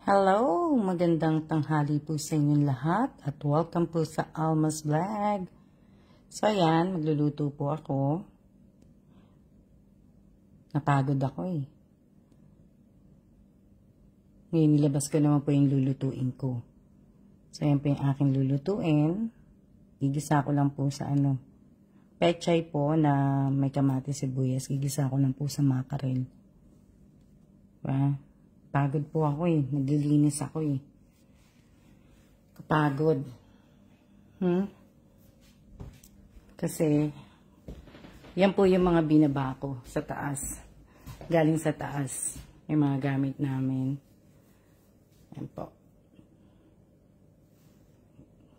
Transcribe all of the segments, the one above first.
Hello! Magandang tanghali po sa inyong lahat at welcome po sa Alma's Vlog. So ayan, magluluto po ako. Napagod ako eh. Ngayon nilabas ko naman po yung lulutuin ko. So ayan po yung aking lulutuin. Gigisa ko lang po sa pechay po na may kamatis sibuyas. Gigisa ko lang po sa mackerel. Diba? Pagod po ako eh. Naglilinis ako eh. Kapagod. Kasi, yan po yung mga binaba ko sa taas. Galing sa taas. May mga gamit namin. Yan po.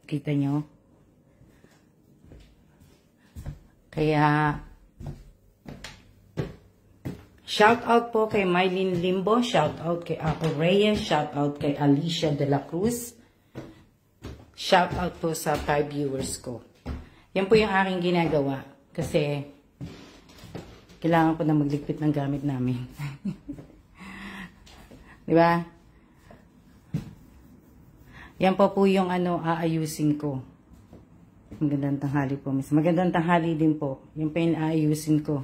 Kita nyo? Kaya, shout out po kay Mylene Limbo, shout out kay Apple Reyes, shout out kay Alicia De La Cruz, shout out po sa 5 viewers ko. Yan po yung aking ginagawa kasi kailangan ko na magligpit ng gamit namin. Di ba? Yan po yung aayusin ko. Magandang tanghali po, miss. Magandang tanghali din po. Yan po yung aayusin ko.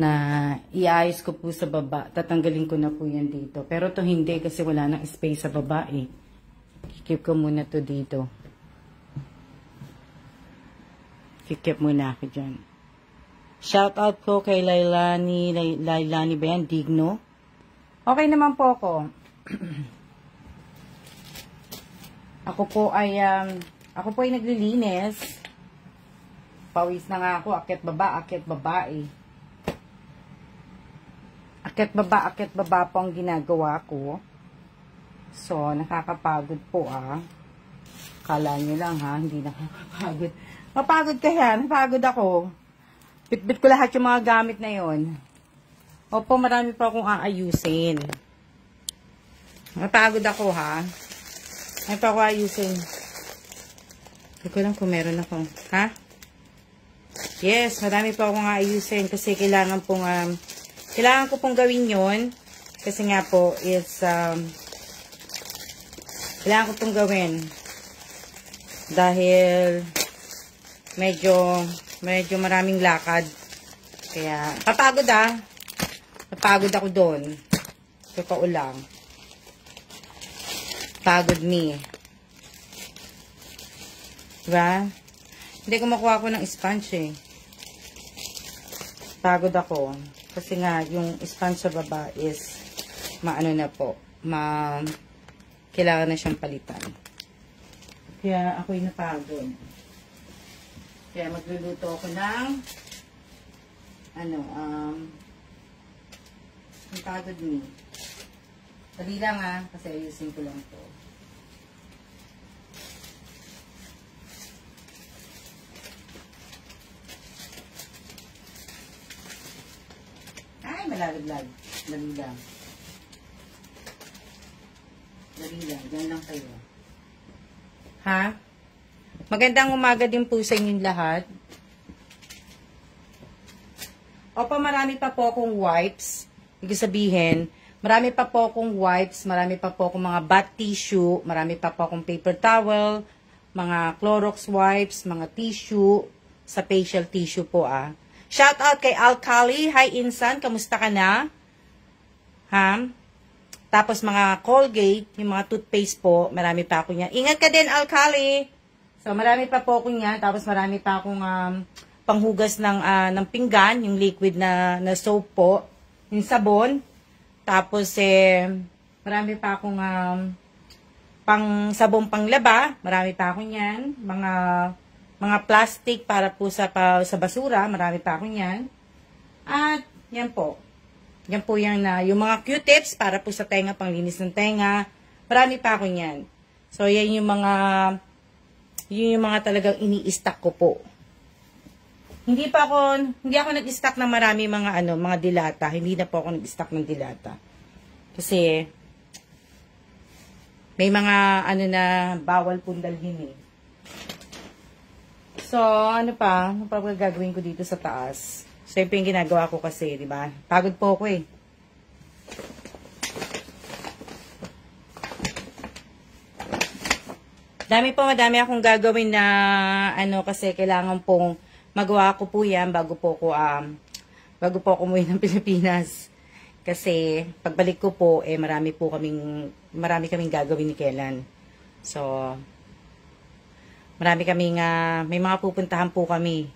Na iayos ko po sa baba. Tatanggalin ko na po yan dito. Pero to hindi kasi wala nang space sa baba eh. Kikip ko muna to dito. Kikip muna ako dyan. Shout out po kay Lailani ba yan? Digno. Okay naman po ako. Ako po ay naglilinis. Pawis na nga ako. Akyat baba eh. Akyat baba po ang ginagawa ko. So, nakakapagod po Kala nyo lang hindi nakakapagod. Mapagod kaya, napagod ako. Bitbit ko lahat yung mga gamit na yon. Opo, marami pa akong aayusin. Mapagod ako May pa ako ayusin. Hindi ko lang kung meron ako. Yes, marami pa akong aayusin kasi kailangan ko pong gawin yon kasi nga po is kailangan ko pong gawin dahil medyo maraming lakad kaya napagod ako doon. Totoo lang, pagod me, diba? Hindi ko makuha ko ng sponge eh. Pagod ako kasi nga, yung sponge sa baba is, kailangan na siyang palitan. Kaya, ako'y napagod. Kaya, magluluto ako ng, ang pagod ni. Dali lang kasi ayusin ko lang to. Malaglag. Dali lang. Diyan lang kayo. Magandang umaga din po sa inyong lahat. Opo, marami pa po akong wipes. Ibig sabihin, marami pa po akong wipes, marami pa po akong mga bath tissue, marami pa po akong paper towel, mga Clorox wipes, mga tissue, sa facial tissue po Shout out kay Alcali. Hi, Insan. Kamusta ka na? Tapos mga Colgate, yung mga toothpaste po, marami pa ako niyan. Ingat ka din, Alcali. So, marami pa po ako niyan. Tapos marami pa akong panghugas ng pinggan, yung liquid na soap po, yung sabon. Tapos, marami pa akong pang sabong panglaba. Marami pa ako niyan. Mga plastic para po sa basura, marami pa ako niyan. At yan po. Yan po yung mga Q-tips para po sa tenga, panglinis ng tenga. Marami pa ako niyan. So yan yung mga talagang ini-stack ko po. Hindi ako nag-stack ng marami mga dilata. Hindi na po ako nag-stack ng dilata. Kasi may mga na bawal pong dalhin eh. So, ano pa gagawin ko dito sa taas? Siyempre yung ginagawa ko kasi, di ba? Pagod po ako eh. Madami akong gagawin na ano kasi kailangan pong magawa ko po yan bago po ako umuwi ng Pilipinas. Kasi pagbalik ko po marami kaming gagawin ni Kellan. So may mga pupuntahan po kami.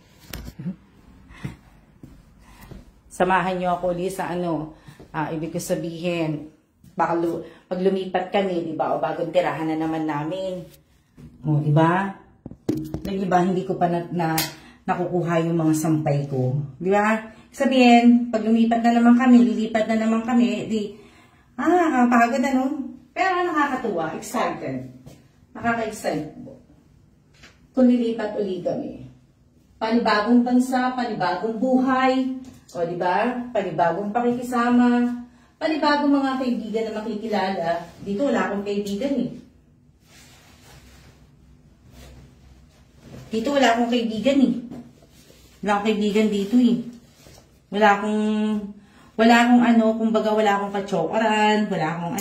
Samahan niyo ako ulit sa ibig ko sabihin, baka pag lumipat kami, di ba? O bagong tirahan na naman namin. O, di ba? Iba, hindi ko pa nakukuha yung mga sampay ko. Di ba? Sabihin, pag lumipat na naman kami, lilipat na naman kami, kakapagod na, no? Pero nakakatuwa, excited. Nakaka-excite po. Kung lilipat ulit kami. Panibagong bansa, panibagong buhay, o di ba? Panibagong pakikisama, panibagong mga kaibigan na makikilala. Dito wala akong kaibigan eh. Dito wala akong kaibigan eh. Wala akong kaibigan dito eh. Wala akong kumbaga wala akong kachokaran, wala akong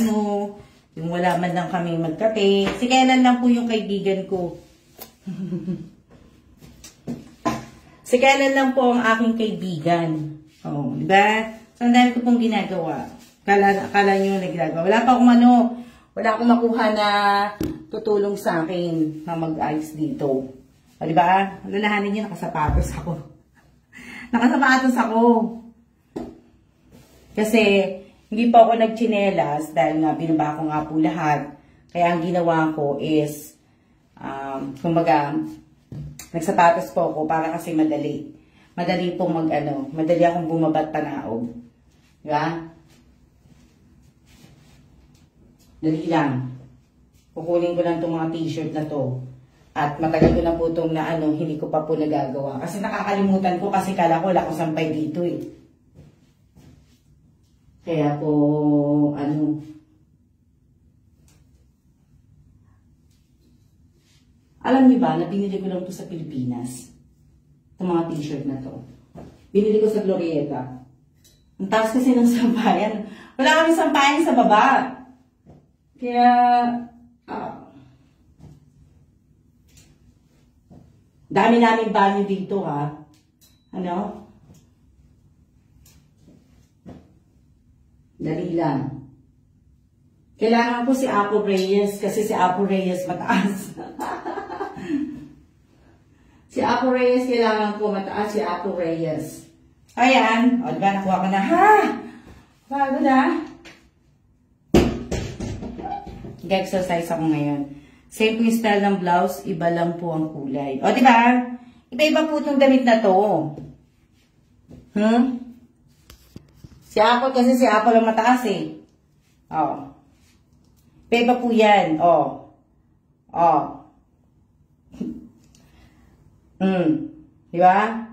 yung wala man lang kami magkape. Si Kellan lang po yung kaibigan ko. Si Kellan lang po ang aking kaibigan. Oh, di ba? So, ang dami ko pong ginagawa. Akala nyo nagagawa. Wala akong makuha na tutulong sa akin na mag-ayos dito. O, di ba? Lalahanin nyo, nakasapatos ako. Nakasapatos ako. Kasi, hindi po ako nagchinelas dahil nga binaba ko nga po lahat. Kaya ang ginawa ko is, kumbaga, nagsapatos po ako para kasi madali. Madali pong madali akong bumabat panaog. Diba? Dali lang. Kukunin ko lang itong mga t-shirt na to. At matagal ko na po itong hindi ko pa po nagagawa. Kasi nakakalimutan ko kasi kala ko wala akong sampay dito eh. Kaya po, alam niyo ba, na binili ko lang ito sa Pilipinas. Itong mga t-shirt na to. Binili ko sa Glorieta. Ang taas kasi ng sampayan. Wala kami sampayan sa baba. Kaya, dami namin banyo dito ha. Dali lang. Kailangan ko si Apo Reyes kasi si Apo Reyes mataas. Si Apo Reyes, kailangan ko mataas si Apo Reyes. Ayan. O, diba? Nakuha ko na. Ha! Bago na. Nag-exercise ako ngayon. Same po yung style ng blouse, iba lang po ang kulay. O, diba? Iba-iba po itong damit na to. Si Apple kasi si Apple ang mataas eh. O. Iba po yan. O. Diba?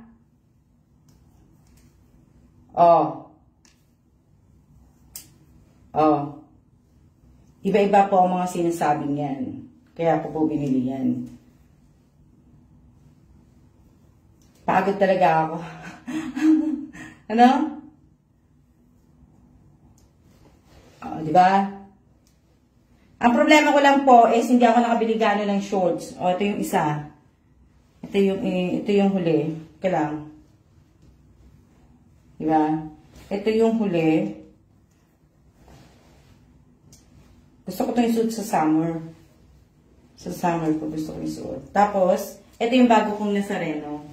Iba-iba po ang mga sinasabing yan. Kaya ako po binili yan. Pagod talaga ako. Diba? Ang problema ko lang po is hindi ako nakabili gano'n ng shorts. O, ito yung isa. Ito yung huli. Kailang. Diba? Ito yung huli. Gusto ko ito yung suit sa summer. Sa summer ko gusto ko yung suit. Tapos, ito yung bago kong Nazareno.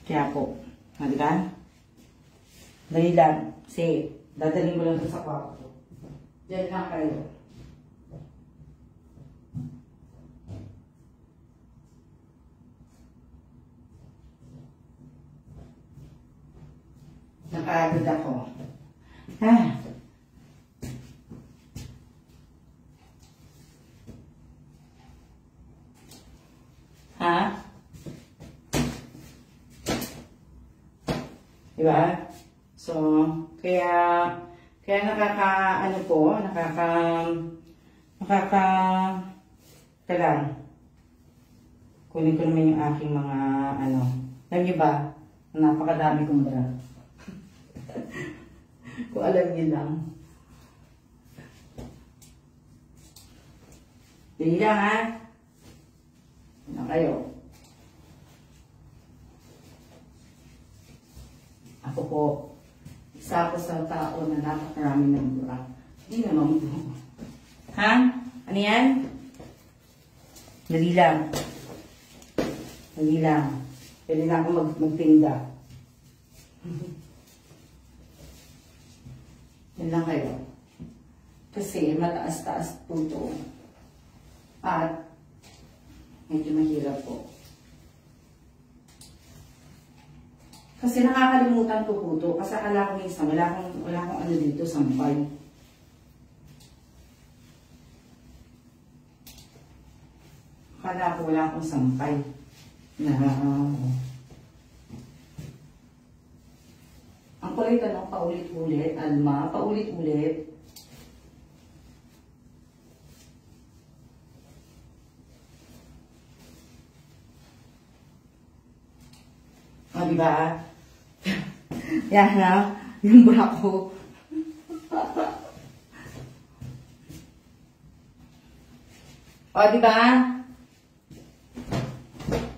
Kaya po. Diba? Dali lang. Kasi, dadalhin ko lang ito sa kwarto. Diyan lang kayo. Nakagod ako. Diba? So, kaya talang. Kunin ko naman yung aking mga, alam niyo ba, napakadami kong bra. Kung alam niyo lang. Dali lang ha. Na kayo. Ako po, isa ako sa tao na napakarami ng mura. Hindi naman po. Ha? Ano yan? Dali lang. Dali lang. Pwede na ako magtinda. Yan lang kayo. Kasi mataas-taas po ito. At medyo mahirap po. Kasi nakakalimutan ko po ito. Kasi akala ko minsan, wala akong ano dito, sampay. Akala ko wala akong sampay. Na, ang kulit ano, paulit-ulit, Alma, paulit-ulit. O, diba? Yan na, yung bra ko. O, diba?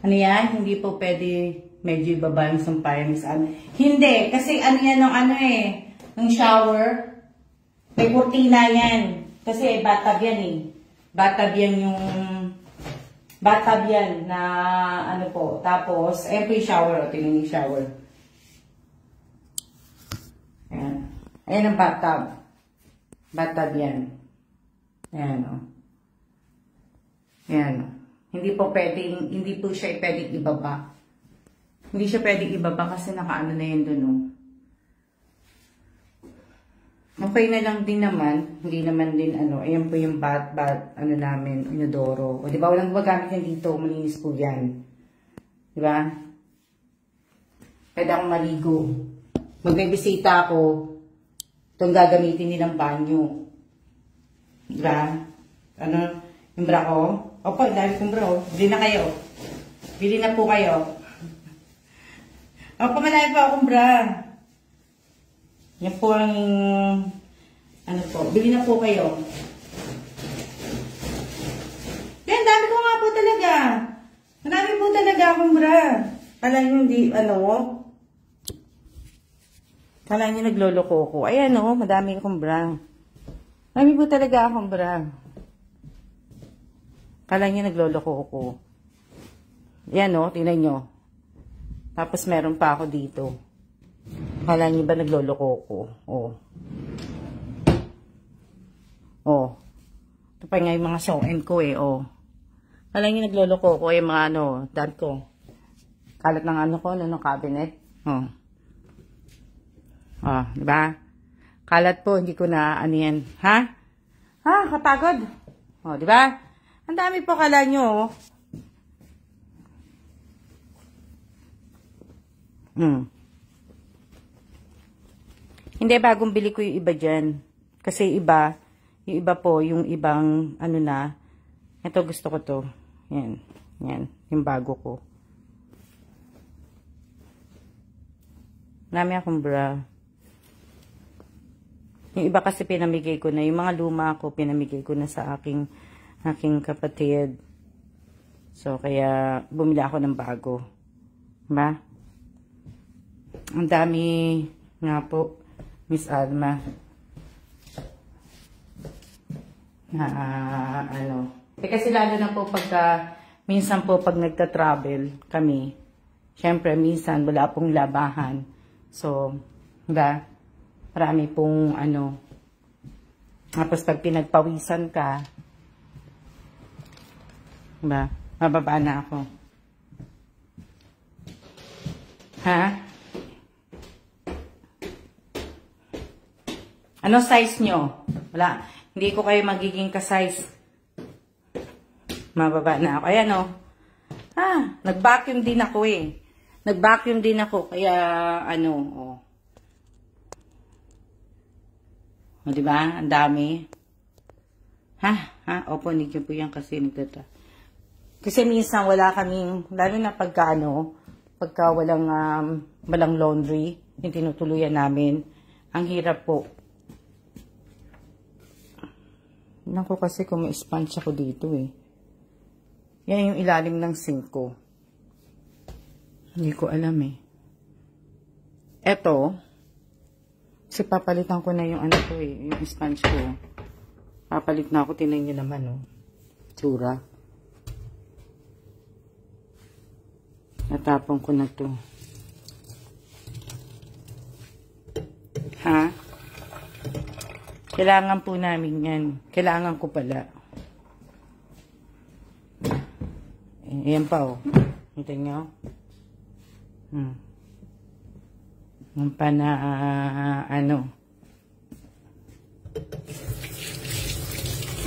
Ano yan? Hindi po pwede medyo ibaba yung sampayan, Miss Anne. Hindi, kasi ano yan ng ano eh, ng shower. May kurtina yan. Kasi bathtub yan eh. Bathtub yan yung, bathtub yan na ano po. Tapos, ayan po yung shower. O, tingnan yung shower. Ayan. Ayan ang bathtub. Bathtub yan. Ayan o. Ayan o. Hindi po pwedeng, hindi po siya pwedeng ibaba. Hindi siya pwedeng ibaba kasi nakaano na yun dun, oh. Okay na lang din naman. Hindi naman din, ano, ayan po yung ano namin, inodoro. O, di ba, walang gumagamit yan dito. Malinis po yan. Di ba? Pwede akong maligo. Magbibisita ako. Itong gagamitin nilang banyo. Di ba? Ano, yung bra ko? Opo, dahil kong bro. Bili na kayo. Bili na po kayo. Opo, malaki po akong bra. Yan po ang, ano po, bili na po kayo. Yan, dami ko nga po talaga. Marami po talaga akong bra. Kala nyo hindi, ano, kala nyo nagloloko ko. Ayan o, madami akong bra. Marami po talaga akong bra. Kala nyo nagloloko ko. Yan o, tingnan nyo. Tapos meron pa ako dito. Kala nyo ba nagloloko ko? O. O. Ito pa nga yung mga sew-in ko eh. O. Kala nyo nagloloko ko yung mga ano, dad ko. Kalat ng ano ko, ano, ng cabinet. O. O, diba? Kalat po, hindi ko na ano yan. Ha? Ha? Kapagod? O, diba? Ang dami po kala nyo, oh. Hindi, bagong bili ko yung iba dyan. Kasi iba, yung iba po, yung ibang, ano na, ito gusto ko to. Yan, yan, yung bago ko. Marami akong bra. Yung iba kasi pinamigay ko na, yung mga luma ko, pinamigay ko na sa aking kapatid. So, kaya bumili ako ng bago. Diba? Ang dami nga po, Miss Alma. Ano. Kasi lalo na po pagka, minsan po pag nagta-travel kami, syempre minsan wala pong labahan. So, diba? Marami pong ano. Tapos pag pinagpawisan ka, diba? Mababa na ako. Ha? Ano size nyo? Wala. Hindi ko kayo magiging ka-size. Mababa na ako. Ayan o. Nag-vacuum din ako eh. Nag-vacuum din ako. Kaya ano, o. O, diba? Ang dami. Opo, hindi ko po yan kasi nagtata. Kasi minsan wala kaming, lalo na pagka ano, pagka walang laundry, yung tinutuluyan namin, ang hirap po. Naku kasi kung may sponge ako dito eh. Yan yung ilalim ng sink ko. Hindi ko alam eh. Eto, kasi papalitan ko na yung ano ko eh, yung sponge ko. Papalit na ako, tinan nyo naman oh. Tsura. Natapon ko na to. Ha? Kailangan po namin yan. Kailangan ko pala. Ayan pa oh. Kita nyo? Yung pa na, ano.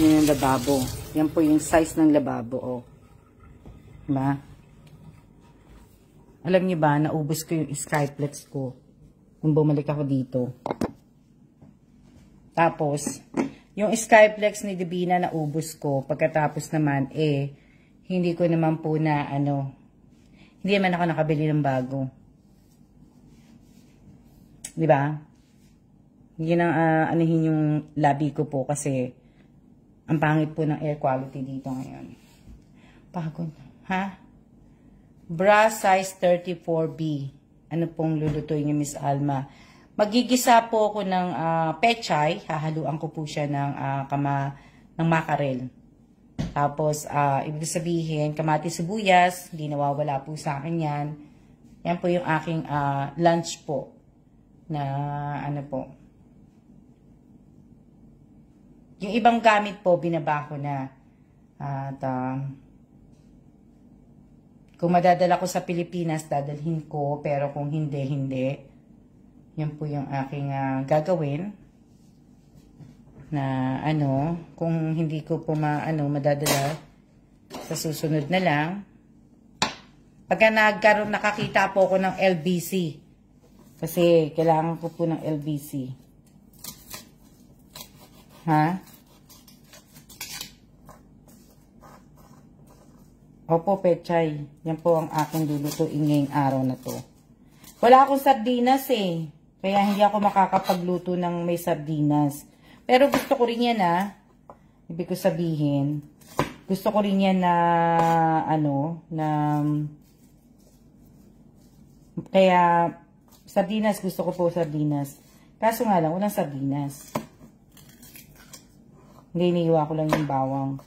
Yan yung lababo. Yan po yung size ng lababo, oh. Diba? Alam niyo ba, naubos ko yung Skyplex ko. Nung bumalik ako dito. Tapos, yung Skyplex ni Divina naubos ko. Pagkatapos naman, hindi ko naman po na, ano, hindi naman ako nakabili ng bago. Diba? Hindi nang anuhin yung labi ko po kasi ang pangit po ng air quality dito ngayon. Pagod. Ha? Bra size 34B. Ano pong lulutuin niyo, Miss Alma? Magigisa po ako ng pechay. Hahaluan ko po siya ng makarel. Tapos, ibig sabihin, kamatis sibuyas. Hindi nawawala po sa akin yan. Yan po yung aking lunch po. Na ano po. Yung ibang gamit po, binaba ko na. At kung madadala ko sa Pilipinas, dadalhin ko. Pero kung hindi, hindi. Yan po yung aking gagawin. Na ano, kung hindi ko po madadala, sa susunod na lang. Pagka nakakita po ako ng LBC. Kasi kailangan ko po ng LBC. Ha? Opo, pechay. Yan po ang aking lulutuin ngayong araw na to. Wala akong sardinas eh. Kaya hindi ako makakapagluto ng may sardinas. Pero gusto ko rin yan ibig ko sabihin. Gusto ko rin yan na kaya sardinas, gusto ko po sardinas. Kaso nga lang, walang sardinas. Hindi, iniiwa ko lang yung bawang.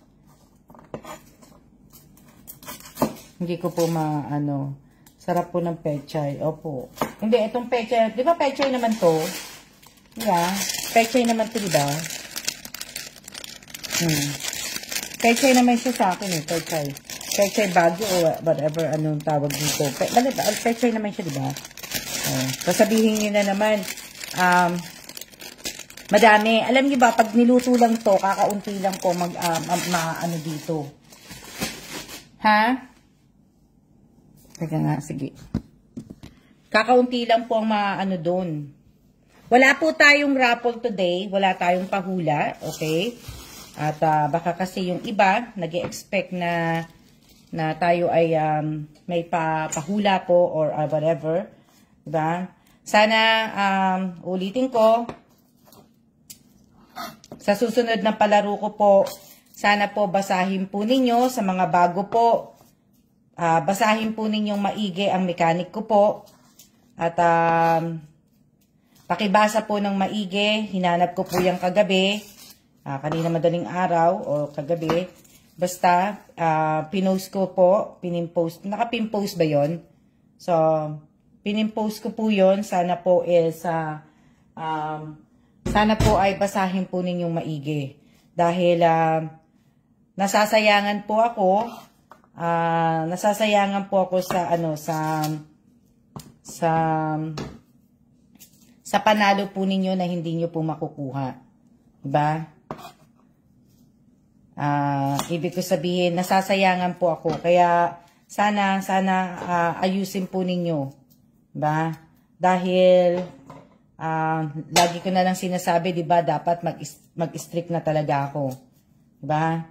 Hindi ko po sarap po ng pechay. Opo. Hindi, itong pechay, di ba pechay naman to? Diba? Pechay naman to, diba? Pechay naman siya sa akin eh, pechay. Pechay bagyo o whatever, anong tawag dito. Pechay naman siya, diba? Sasabihin niyo na naman, madami. Alam niyo ba, pag niluto lang to, kakaunti lang po ano dito. Ha? Teka nga, sige. Kakaunti lang po ang doon. Wala po tayong raffle today. Wala tayong pahula. Okay? At baka kasi yung iba, nag-expect na tayo ay may pahula po or whatever. Diba? Sana, ulitin ko, sa susunod na palaro ko po, sana po basahin po ninyo sa mga bago po. Basahin po ninyong maigi ang mechanic ko po. At pakibasa po ng maigi. Hinanap ko po yung kagabi. Kanina madaling araw o kagabi. Basta, pinost ko po. Pinimpost. Nakapimpost ba yon? So, pinimpost ko po yon. Sana po sana po ay basahin po ninyong maigi. Dahil nasasayangan po ako. Nasasayangan po ako sa panalo po ninyo na hindi nyo po makukuha. Diba? Ibig ko sabihin, nasasayangan po ako. Kaya, sana ayusin po ninyo. Diba? Dahil, lagi ko na lang sinasabi, diba, dapat mag-strict na talaga ako. Diba?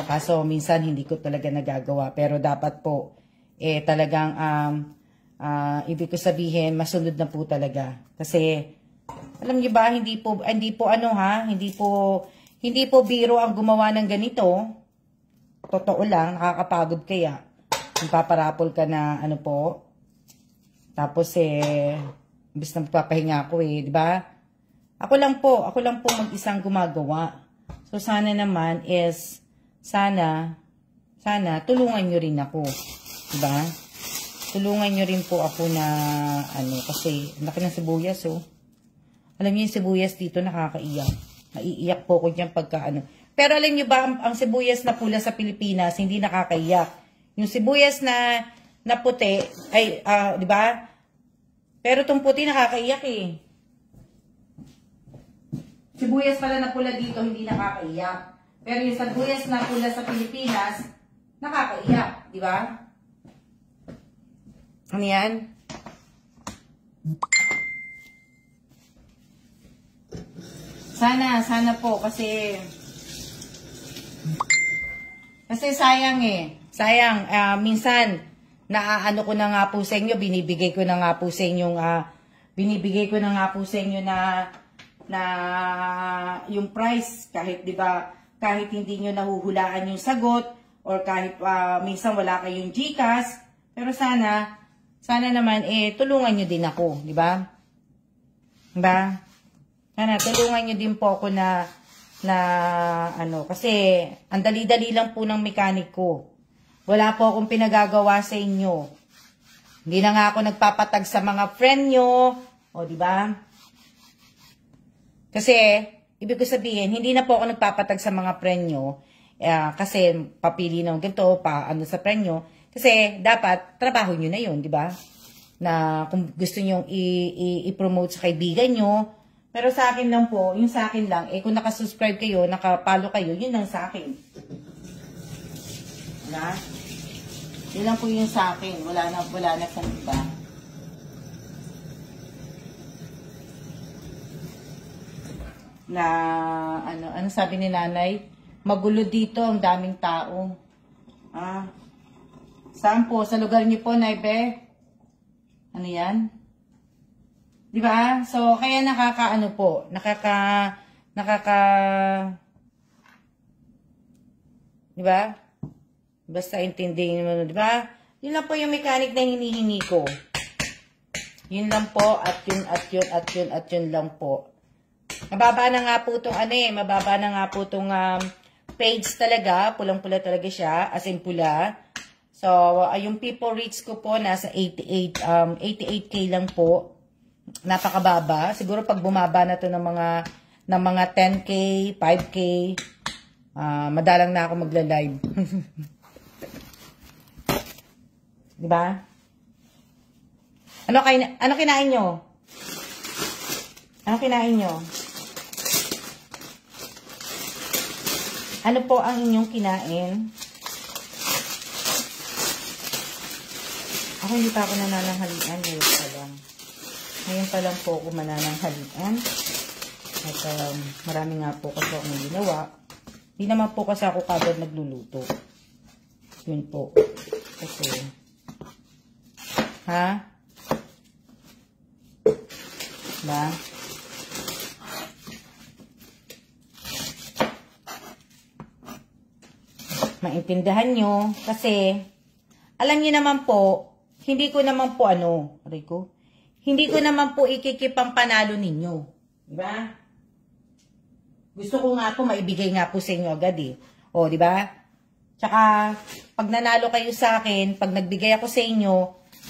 Kaso minsan hindi ko talaga nagagawa. Pero dapat po, talagang, ibig ko sabihin, masunod na po talaga. Kasi, alam niyo ba, hindi po biro ang gumawa ng ganito. totoo lang, nakakapagod kaya. Paparapol ka na, ano po. Tapos imbis na magpapahinga ako di ba? Ako lang po mag-isang gumagawa. So, sana naman sana tulungan nyo rin ako. Di ba? Tulungan nyo rin po ako na, kasi, laki ng sibuyas, Alam niyo yung sibuyas dito, nakakaiyak. Naiiyak po ko dyan pagka, Pero alam niyo ba, ang sibuyas na pula sa Pilipinas, hindi nakakaiyak. Yung sibuyas na puti, di ba? Pero itong puti nakakaiyak Sibuyas pala na pula dito, hindi nakakaiyak. Pero yung sibuyas na pula sa Pilipinas, nakakaiyak, di ba? Ano yan? Sana po kasi sayang Sayang, minsan naaano ko na nga po sa inyo, binibigay ko na nga po sa inyo na yung price kahit 'di ba, kahit hindi niyo nahuhulaan yung sagot or kahit minsan wala kayong GCash, pero sana naman tulungan niyo din ako, 'di ba? 'Di ba? Sana tulungan niyo din po ako na kasi ang dali-dali lang po ng mechanic ko. Wala po akong pinagagawa sa inyo. Hindi na nga ako nagpapatag sa mga friend nyo. O, di ba? Kasi, ibig ko sabihin, hindi na po ako nagpapatag sa mga friend nyo. Kasi, papili ng ganito, sa friend nyo. Kasi, dapat, trabaho nyo na yun, di ba? Na, kung gusto nyo i-promote sa kaibigan nyo. Pero sa akin lang po, yung sa akin lang, kung nakasubscribe kayo, nakapalo kayo, yun lang sa akin. Na? Yun lang po yung sa akin. Wala na sa iba. Na, ano sabi ni nanay? Magulo dito, ang daming tao. Saan po? Sa lugar niyo po, Naibe? Ano yan? Di ba? So, kaya di ba? Basta intindihin mo, di ba? Yun lang po yung mechanic na hinihingi ko. Yun lang po, at yun lang po. Mababa na nga po itong page talaga, pulang-pula talaga siya, as in pula. So, yung people reach ko po, nasa 88K lang po. Napakababa. Siguro pag bumaba na to ng mga 10K, 5K, madalang na ako magla-live. Diba? Ano kinain nyo? Ano kinain nyo? Ano po ang inyong kinain? Ako hindi pa ako nanananghalian. Ngayon pa lang po ako manananghalian. At marami nga po kasi akong ginawa. Hindi naman po kasi ako kagad nagluluto. Yun po. Kasi, ba? Maintindihan nyo. Kasi, alam nyo naman po, hindi ko naman po hindi ko naman po ikikip ang panalo ninyo. Diba? Gusto ko nga po, maibigay nga po sa inyo agad O, diba? Tsaka, pag nanalo kayo sa akin, pag nagbigay ako sa inyo,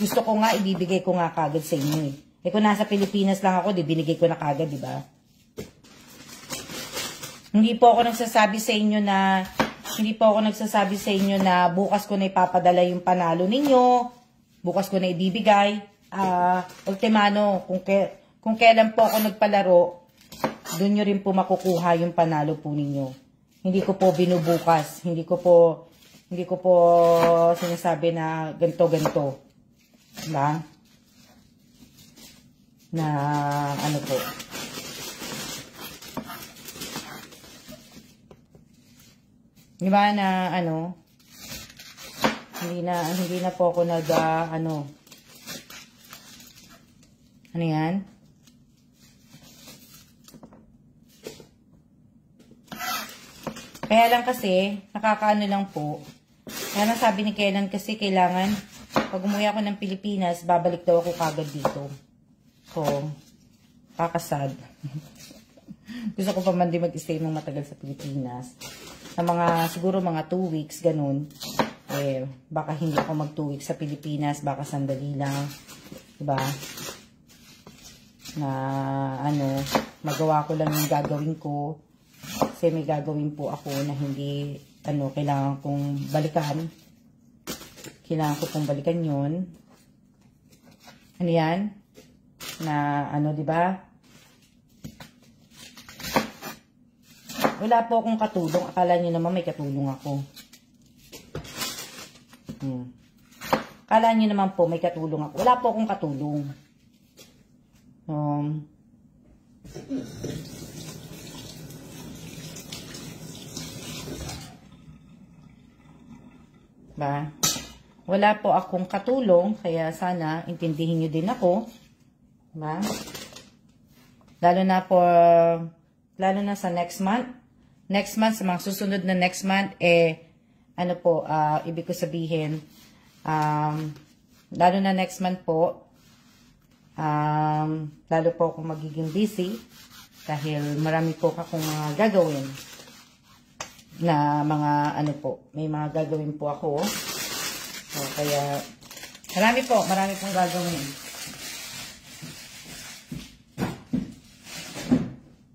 gusto ko nga, ibibigay ko nga kagad sa inyo kung nasa Pilipinas lang ako, binigay ko na kagad, diba? Hindi po ako nagsasabi sa inyo na bukas ko na ipapadala yung panalo ninyo, bukas ko na ibibigay. Ultimano, kung kailan po ako nagpalaro, doon nyo rin po makukuha yung panalo po ninyo. Hindi ko po binubukas. Hindi ko po sinasabi na ganito. Diba? Na ano po. Diba na hindi na po ako ano yan? Kaya lang kasi, nakakaano lang po. Kaya lang sabi ni Kenan kasi kailangan, pag umuwi ako ng Pilipinas, babalik daw ako kagad dito. So, kakasad. Gusto ko pa man din mag-stay ng matagal sa Pilipinas. Sa mga, siguro mga 2 weeks, ganun. Eh, baka hindi ako mag 2 weeks sa Pilipinas, baka sandali lang. Diba? Na, ano, magawa ko lang yung gagawin ko. Kasi may gagawin po ako na hindi, ano, kailangan kong balikan. Kailangan ko pong balikan yun. Ano yan? Na, ano, diba? Wala po akong katulong. Akala nyo naman may katulong ako. Akala nyo naman po may katulong ako. Wala po akong katulong. Ba? Wala po akong katulong. Kaya sana intindihin nyo din ako. Ba? Lalo na sa next month. Next month, sa mga susunod na next month, ano po, ibig ko sabihin, lalo na next month po, lalo po akong magiging busy dahil marami po akong mga gagawin na mga, ano po, may mga gagawin po ako. So, kaya, marami pong gagawin.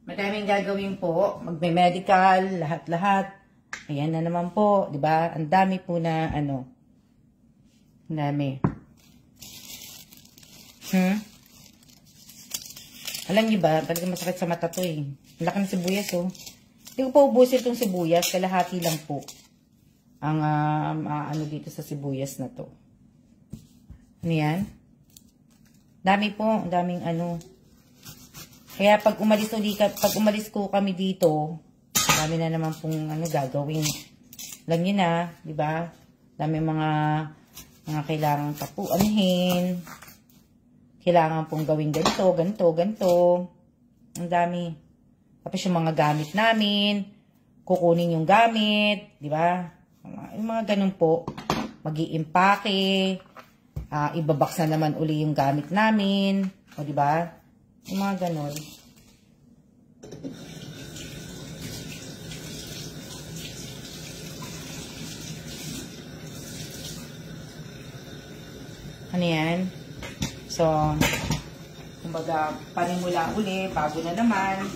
Madaming gagawin po, magme-medical, lahat-lahat. Ayan na naman po, 'di ba? Ang dami po na ano. Ang dami. Alam niyo ba, talagang masakit sa mata 'to eh. Ang laki ng sibuyas oh. Hindi ko pa ubusin itong sibuyas, kalahati lang po. Ang ano dito sa sibuyas na 'to. Ano 'yan? Dami po, ang daming ano. Kaya pag umalis ko kami dito, dami na naman pong ano gagawin. Alam niyo na, 'di ba? Dami mga kailangan anuhin. Kailangan pong gawin ganito. Ang dami. Tapos yung mga gamit namin, kukunin yung gamit, 'di ba? Yung mga ganun po, magi-impake, ibabaks na naman uli yung gamit namin, o 'di ba? Yung mga ganon. Ano yan? So, kumbaga, panimula uli, bago na naman.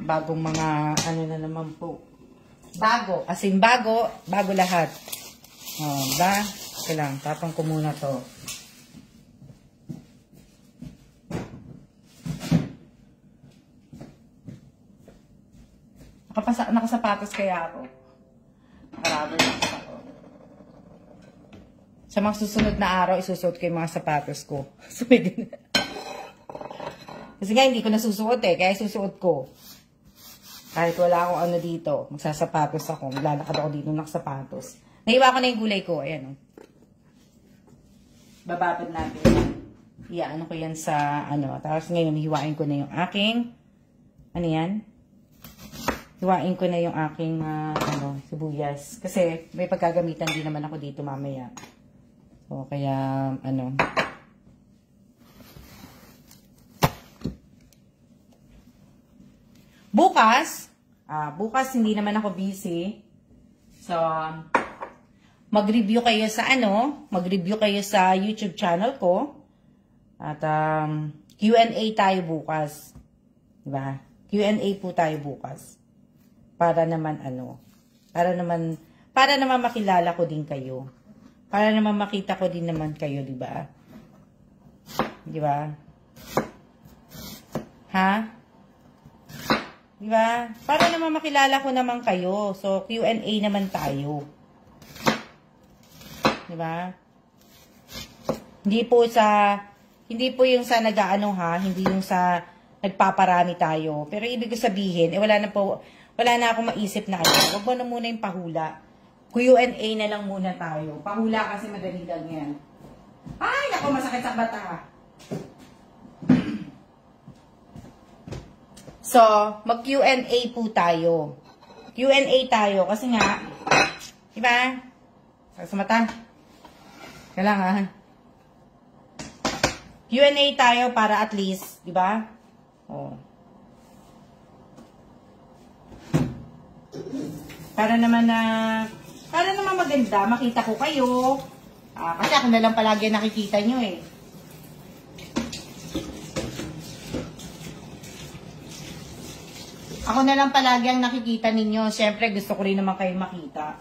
Bagong mga ano na naman po. Bago. As in bago lahat. Ba? Okay lang. Tapang ko muna to. Nakasapatos kaya ako. Nakarabber na ako. Sa mga susunod na araw, isusuot ko yung mga sapatos ko. So, kasi nga, hindi ko nasusuot eh. Kaya isusuot ko. Kahit wala akong ano dito, magsasapatos ako. Maglalakad ako dito ng sapatos. Naiwa ko na yung gulay ko. Ayan o. Bababad natin. Ano ko yan sa ano. Tapos ngayon, hiwain ko na yung aking ano yan? Hiwain ko na yung aking sibuyas. Kasi may pagkagamitan din naman ako dito mamaya. So, kaya ano. Bukas hindi naman ako busy. So, mag-review kayo sa YouTube channel ko. At Q&A tayo bukas. Diba? Q&A po tayo bukas. Para naman para naman makilala ko din kayo. Para naman makita ko din naman kayo, diba? Diba? Ha? Diba? Para naman makilala ko naman kayo. So, Q&A naman tayo. Diba? Hindi po yung sa nag-aano ha, hindi yung sa nagpaparami tayo. Pero ibig sabihin, wala na akong maisip na ano. Wag mo na muna yung pahula. Q&A na lang muna tayo. Pahula kasi madali lang yan. Ay, naku, masakit sa bata. So, mag-Q&A po tayo. Q&A tayo kasi nga, diba? Sa mata. Kailangan. Q&A tayo para at least, diba? Oh. Para naman maganda, makita ko kayo. Kasi ako na lang palagi nakikita nyo eh. Ako na lang palagi ang nakikita ninyo. Siyempre, gusto ko rin naman kayo makita.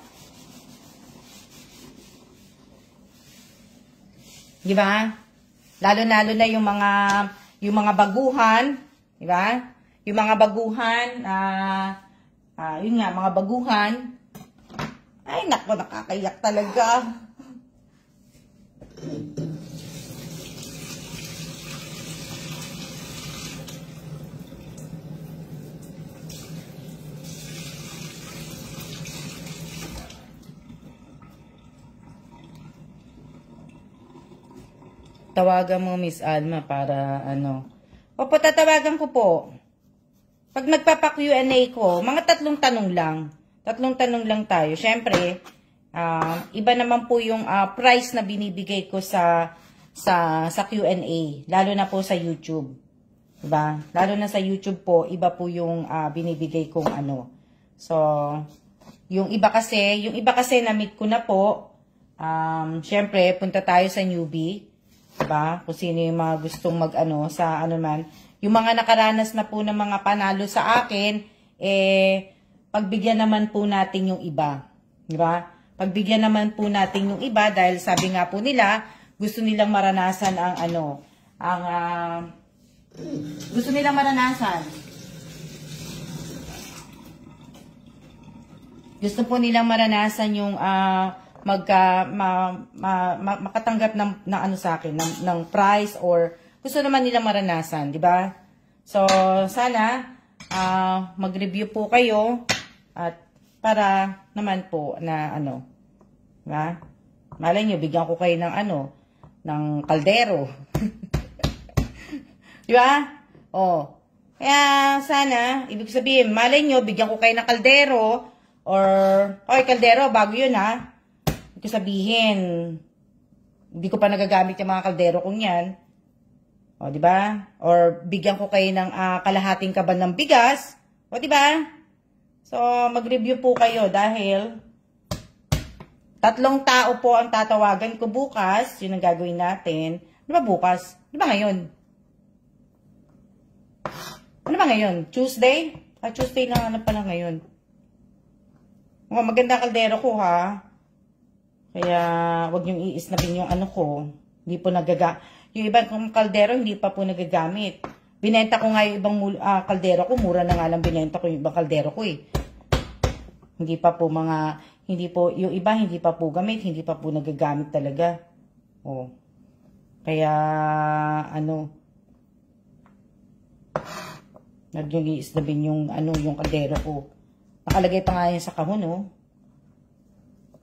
Di ba? Lalo-lalo na yung mga baguhan. Di ba? Yung mga baguhan, yun nga, mga baguhan. Ay, nako, nakakayak talaga. Tawagan mo, Miss Alma, para ano. Opo, tatawagan ko po. Pag nagpapa-Q&A ko, mga 3 tanong lang. 3 tanong lang tayo. Siyempre, iba naman po yung price na binibigay ko sa Q&A. Lalo na po sa YouTube. Diba? Lalo na sa YouTube po, iba po yung binibigay kong ano. So, yung iba kasi na-meet ko na po. Siyempre, punta tayo sa newbie. Diba? Kung sino yung mga gustong mag-ano sa ano man. Yung mga nakaranas na po ng mga panalo sa akin, pagbigyan naman po natin yung iba. Diba? Pagbigyan naman po natin yung iba dahil sabi nga po nila, gusto nilang maranasan ang ano, gusto nilang maranasan. Gusto po nilang maranasan yung makatanggap ng ano sa akin ng prize or gusto naman nilang maranasan, di ba? So sana mag-review po kayo at para naman po na ano, di ba? Malay nyo, bigyan ko kayo ng ano, ng kaldero. Di ba? Oh. Kaya sana, ibig sabihin, malay nyo, bigyan ko kayo ng kaldero or oy, kaldero, bago yun ha. Ibig sabihin, hindi ko pa nagagamit yung mga kaldero kong yan. O, di ba? Or bigyan ko kayo ng kalahating kaban ng bigas. O, di ba? So, mag-review po kayo dahil 3 tao po ang tatawagan ko bukas. Yun ang gagawin natin. Di ba bukas? Di ba ngayon? Ano ba ngayon? Tuesday? Tuesday lang ano pala ngayon. Mga maganda kaldero ko ha. Kaya, wag niyong iisnapin yung ano ko. Hindi po yung ibang kaldero, hindi pa po nagagamit. Binenta ko nga yung ibang kaldero ko. Mura na nga lang binenta ko yung ibang kaldero ko eh. Hindi pa po yung iba hindi pa po gamit. Hindi pa po nagagamit talaga. Oh. Kaya, ano, wag niyong iisnapin yung kaldero ko. Nakalagay pa nga yan sa kahon, oh.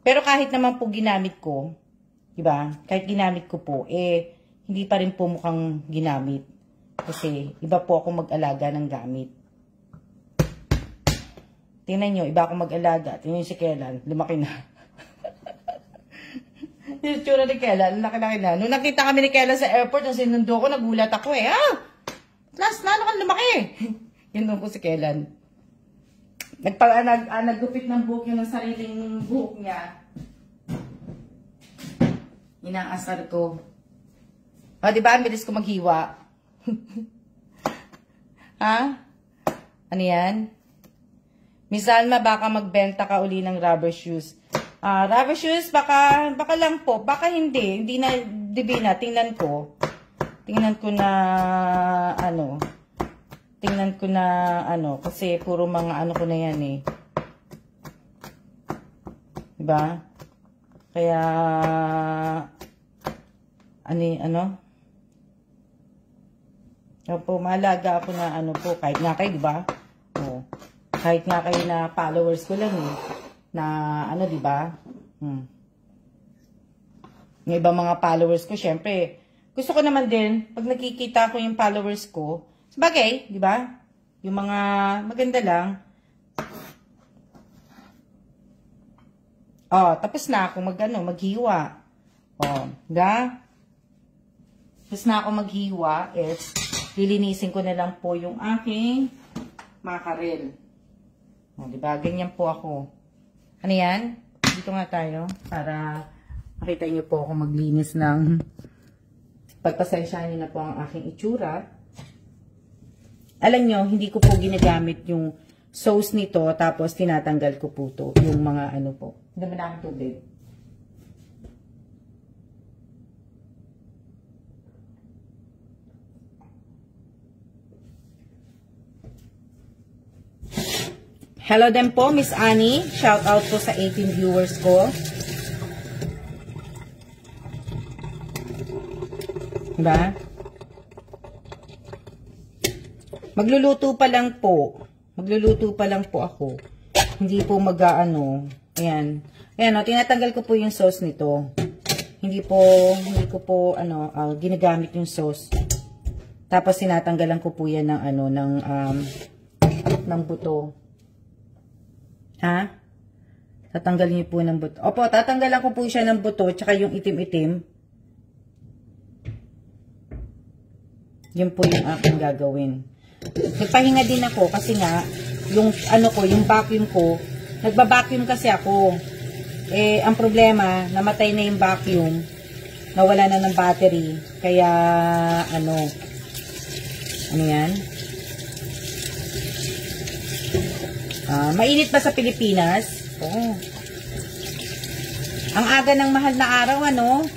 Pero kahit naman po ginamit ko, di ba? Kahit ginamit ko po, hindi pa rin po mukhang ginamit. Kasi iba po ako mag-alaga ng gamit. Tingnan nyo, iba ako mag-alaga. Tingnan nyo si Kellan, lumaki na. Yung tsura ni Kellan, laki-laki na. Nung nakita kami ni Kellan sa airport, nung sinundo ko, nagulat ako eh. Last, lalo kang lumaki. Yun ko si Kellan. Naggupit ng buhok yun ng sariling buhok niya. Inaasar ko. O, diba? Ang bilis ko maghiwa. Ha? Ano yan? Miss Alma, baka magbenta ka uli ng rubber shoes. Rubber shoes, baka lang po. Baka hindi. Hindi na, Divina, tingnan ko. Tingnan ko na, kasi puro mga ano ko na yan eh. Diba? Kaya, po, mahalaga ako na kahit nga kayo, diba? Oh, kahit nga kayo na followers ko lang eh. na ano, di ba? Yung ibang mga followers ko, syempre, gusto ko naman din, pag nakikita ko yung followers ko, sabagay, di ba? Yung mga maganda lang. Tapos na ako maghiwa. Diba? Tapos na ako maghiwa is, lilinisin ko na lang po yung aking makarel. Diba? Ganyan po ako. Ano yan? Dito nga tayo para makita nyo po ako maglinis ng pagpasensyahan nyo na po ang aking itsura. Alam nyo, hindi ko po ginagamit yung sauce nito tapos tinatanggal ko po to. Yung mga ano po. Dami na akong tubig. Hello din po, Miss Annie. Shout out po sa 18 viewers ko. Diba? Magluluto pa lang po. Magluluto pa lang po ako. Hindi po mag-ano. Ayan. Ayan o, tinatanggal ko po yung sauce nito. Hindi ko po ginagamit yung sauce. Tapos tinatanggalan ko po yan ng ng buto. Ha? Tatanggalin niyo po ng buto. Opo, tatanggalan ko po siya ng buto tsaka yung itim-itim. Yun po yung aking gagawin. Nagpahinga din ako kasi nga yung yung vacuum ko, nagba-vacuum kasi ako. Ang problema, namatay na yung vacuum. Nawala na ng battery. Kaya ano yan? Mainit ba sa Pilipinas? Ang aga ng mahal na araw, ano?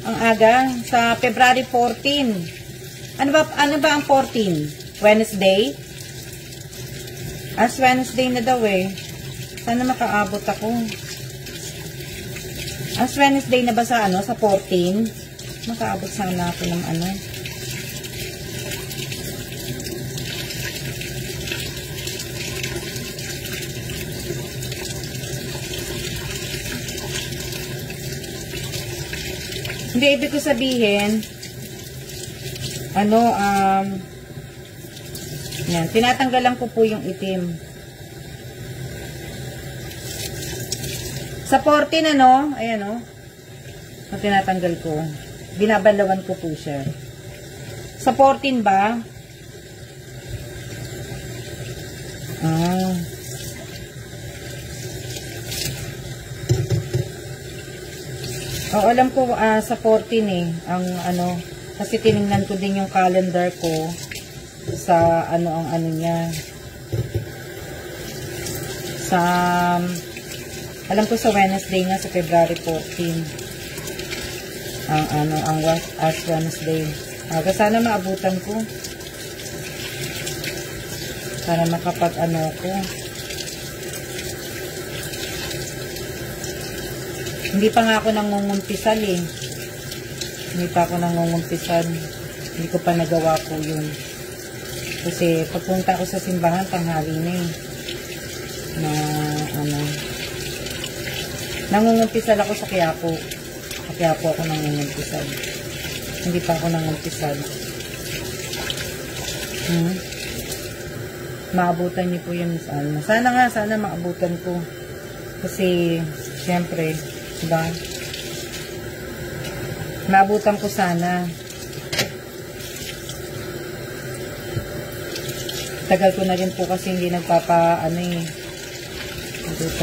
Ang aga, sa February 14. Ano ba ang 14? Wednesday? As Wednesday na daw eh. Sana makaabot ako. As Wednesday na ba sa sa 14? Makaabot sana ako ng Hindi, ibig ko sabihin, yan, tinatanggalan ko po yung itim. Sa 14, ayan tinatanggal ko. Binabalawan ko po siya. Sa 14 ba? Alam ko sa 14 ang kasi tiningnan ko din yung calendar ko sa niya. Sa alam ko sa Wednesday nga sa February 14. Ang as Wednesday. Sana maabutan ko. Para makapag ko. Hindi pa nga ako nangungumpisal eh. Hindi pa ako nangungumpisal. Hindi ko pa nagawa po yun. Kasi pagpunta ko sa simbahan, tanghali na eh. Nangungumpisal ako sa Quiapo. Sa Quiapo ako nangungumpisal. Hindi pa ako nangungumpisal. Maabutan niyo po yun, Miss Alma. Sana maabutan ko. Kasi, siyempre, diba? Maabutan ko sana. Tagal ko na rin po kasi hindi maabutan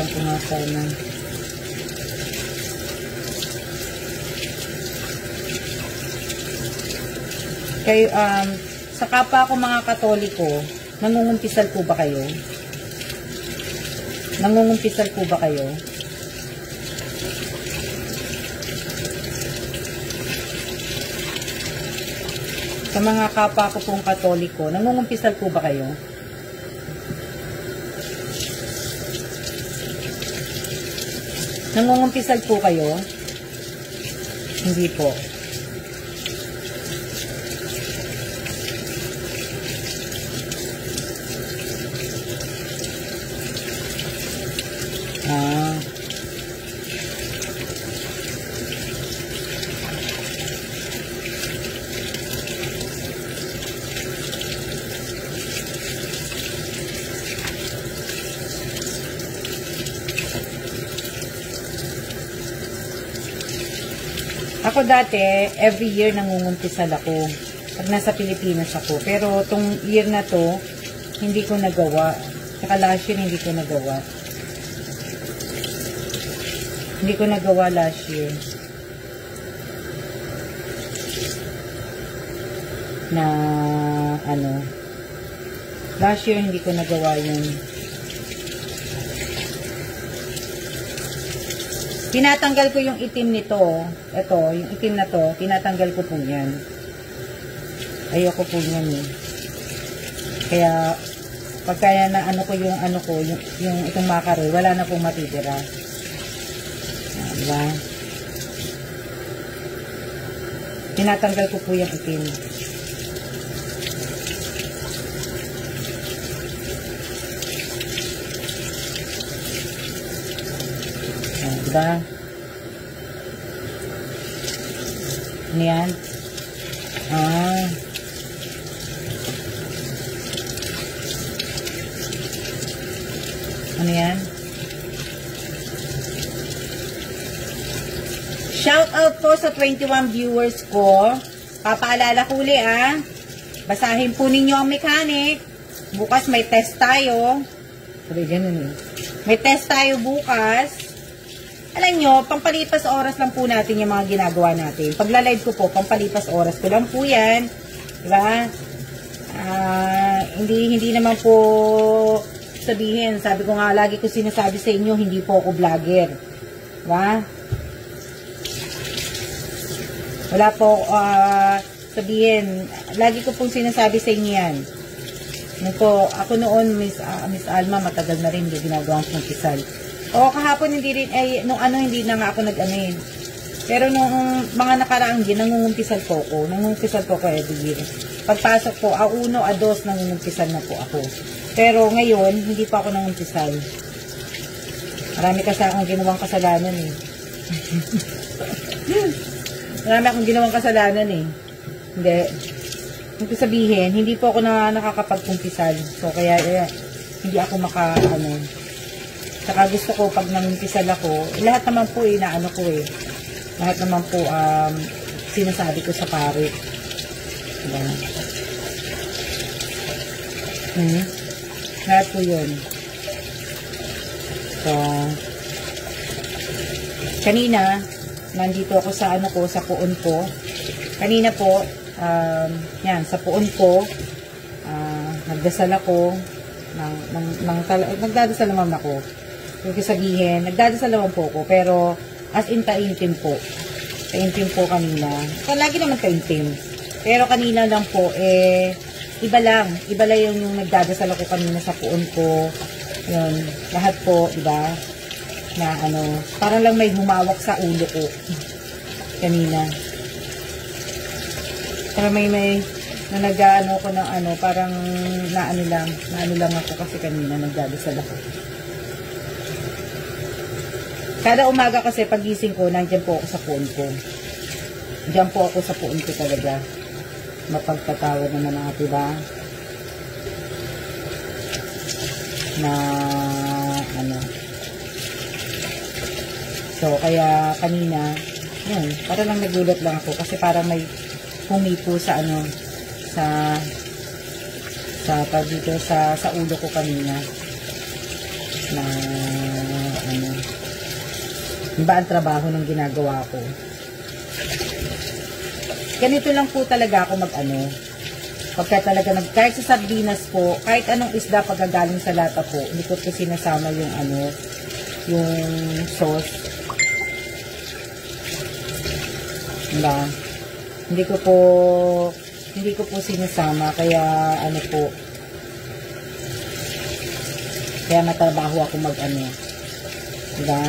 ko nga sana. Kayo, sa kapwa ko mga Katoliko, nangungumpisal po ba kayo? Nangungumpisal po ba kayo? Sa mga kapwa ko pong Katoliko, nangungumpisal po ba kayo? Nangungumpisal po kayo? Hindi po. Ako dati, every year nangungumpisal ako. Pag nasa Pilipinas ako. Pero tong year na to, hindi ko nagawa. Saka last year, hindi ko nagawa. Hindi ko nagawa last year. Na, ano, last year, hindi ko nagawa yun. Tinatanggal ko yung itim nito. Ito, yung itim na to, tinatanggal ko po yan. Ayoko po yan eh. Kaya, pagka na ano ko, yung itong mackerel, wala na pong matitira. Diba? Tinatanggal ko po yung itim. Diba? Ano yan? Ano yan? Shout out po sa 21 viewers ko. Papaalala ko uli basahin po ninyo ang mechanic. Bukas may test tayo. Sabi ganun eh. May test tayo bukas. Alam nyo, pampalipas oras lang po natin yung mga ginagawa natin. Pagla-live ko po, pampalipas oras ko lang po yan. Diba? Hindi naman po sabihin. Sabi ko nga, lagi ko sinasabi sa inyo, hindi po ako vlogger. Diba? Wala po sabihin. Lagi ko pong sinasabi sa inyo yan. Ako noon, Miss Alma, matagal na rin yung ginagawang kumpisal. O kahapon hindi rin, hindi na nga ako nag-ano. Pero nung mga nakaraang din, nangungumpisal po ako. Nangungumpisal po ako every year. Pagpasok po, A1, A2, nangungumpisal na po ako. Pero ngayon, hindi pa ako nangungumpisal. Marami kasi akong ginawang kasalanan eh. Marami akong ginawang kasalanan eh. Hindi. Kung sabihin, hindi po ako nakakapagkumpisal. So, kaya hindi ako saka gusto ko pag nangumpisal ako, lahat naman po inaano ko eh. Lahat naman po sinasabi ko sa pare. Diba? Lahat po yun. So, kanina, nandito ako sa sa puon ko. Kanina po, yan, sa puon ko, nagdasal ako, nagdadasal naman ako. Yung sabihin, nagdadasal naman po ako, pero as in taimtim po. Taimtim po kanina. Lagi naman taimtim. Pero kanina lang po, iba lang yung nagdadasal ako kanina sa puon ko. Yun, lahat po, diba? Na parang lang may humawak sa ulo ko. Kanina. Parang may na nag-ano ko ng parang naano lang ako kasi kanina nagdadasal ako. Kada umaga kasi pagising ko, nandiyan po ako sa puon ko. Diyan po ako sa puon ko talaga. Mapagpatawad naman ang diba? Na So, kaya kanina, yun, parang lang nagulat lang ako kasi parang may humipo sa sa ulo ko kanina na iba ang trabaho ng ginagawa ko. Ganito lang po talaga ako pagka talaga kahit sa sardinas po, kahit anong isda pagkagaling sa lata po, hindi ko po sinasama yung yung sauce. Diba? Hindi ko po sinasama, kaya kaya matrabaho ako diba?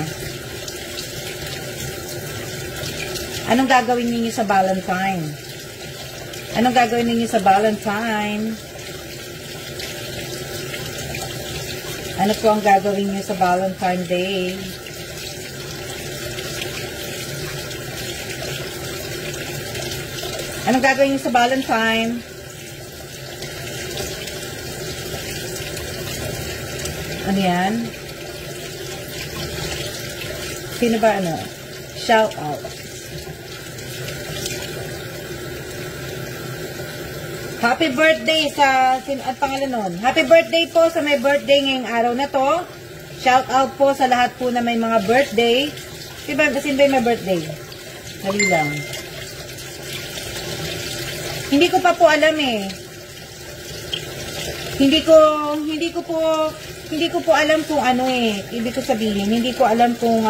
Anong gagawin niyo sa Valentine? Anong gagawin niyo sa Valentine? Ano po ang gagawin niyo sa Valentine Day? Anong gagawin niyo sa Valentine? Ano yan? Sino ba Shout out. Happy birthday sa, at pangalan nun? Happy birthday po sa may birthday ngayong araw na to. Shout out po sa lahat po na may mga birthday. Sino ba may birthday? Dali lang. Hindi ko pa po alam eh. Hindi ko po alam kung ano eh. Ibig ko sabihin, hindi ko alam kung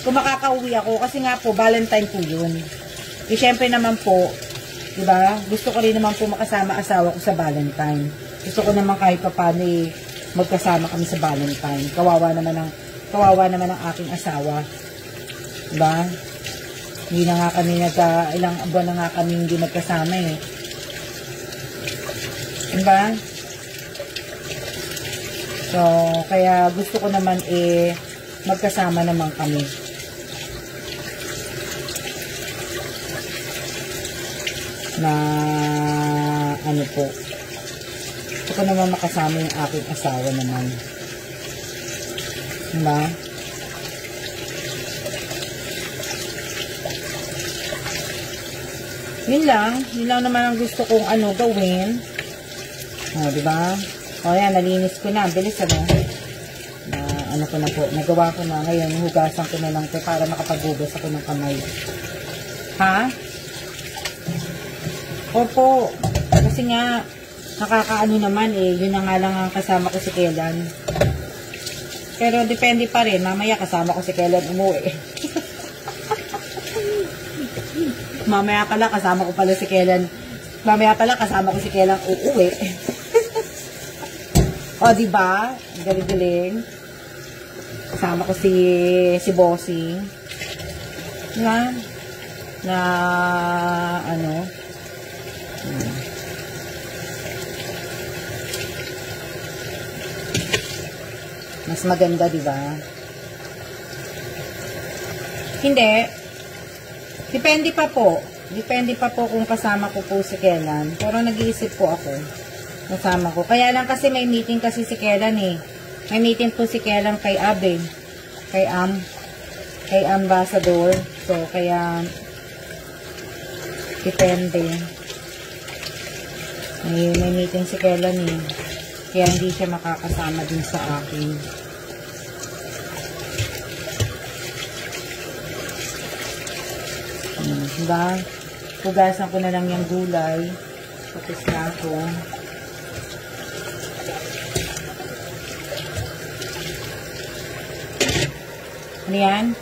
makakauwi ako kasi nga po Valentine po 'yun. Eh syempre naman po, 'di ba? Gusto ko rin naman po makasama asawa ko sa Valentine. Gusto ko naman kahit paano eh magkasama kami sa Valentine. Kawawa naman ang aking asawa. 'Di ba? Hindi na nga kami ilang buwan na nga kami hindi magkasama eh. Diba? So, kaya gusto ko naman eh, magkasama naman kami. Na, ano po. Gusto ko naman makasama yung aking asawa naman. Diba? Yun lang naman ang gusto kong gawin. O, diba? O, yan, nalinis ko na. Bilis, ano ko na po. Nagawa ko na. Ngayon, hugasan ko na lang ito para makapaghugas ako ng kamay. Ha? Opo. Kasi nga, nakakaano naman eh. Yun na nga lang ang kasama ko si Kellan. Pero depende pa rin. Mamaya kasama ko si Kellan umuwi. Mamaya pala kasama ko si Kellan uuwi. O, diba? Galing-galing. Kasama ko si Bossing. Na mas maganda, diba? Hindi. Depende pa po kung kasama ko po si Kellan. Pero nag-iisip po ako. Kasama ko. Kaya lang kasi may meeting kasi si Kellan eh. May meeting po si Kellan kay Abe. Kay Ambassador. So, kaya depende. May meeting si Kellan eh. Kaya hindi siya makakasama din sa akin. Diba? Hugasan ko na lang yung gulay. Tapos na ako. Ano yan?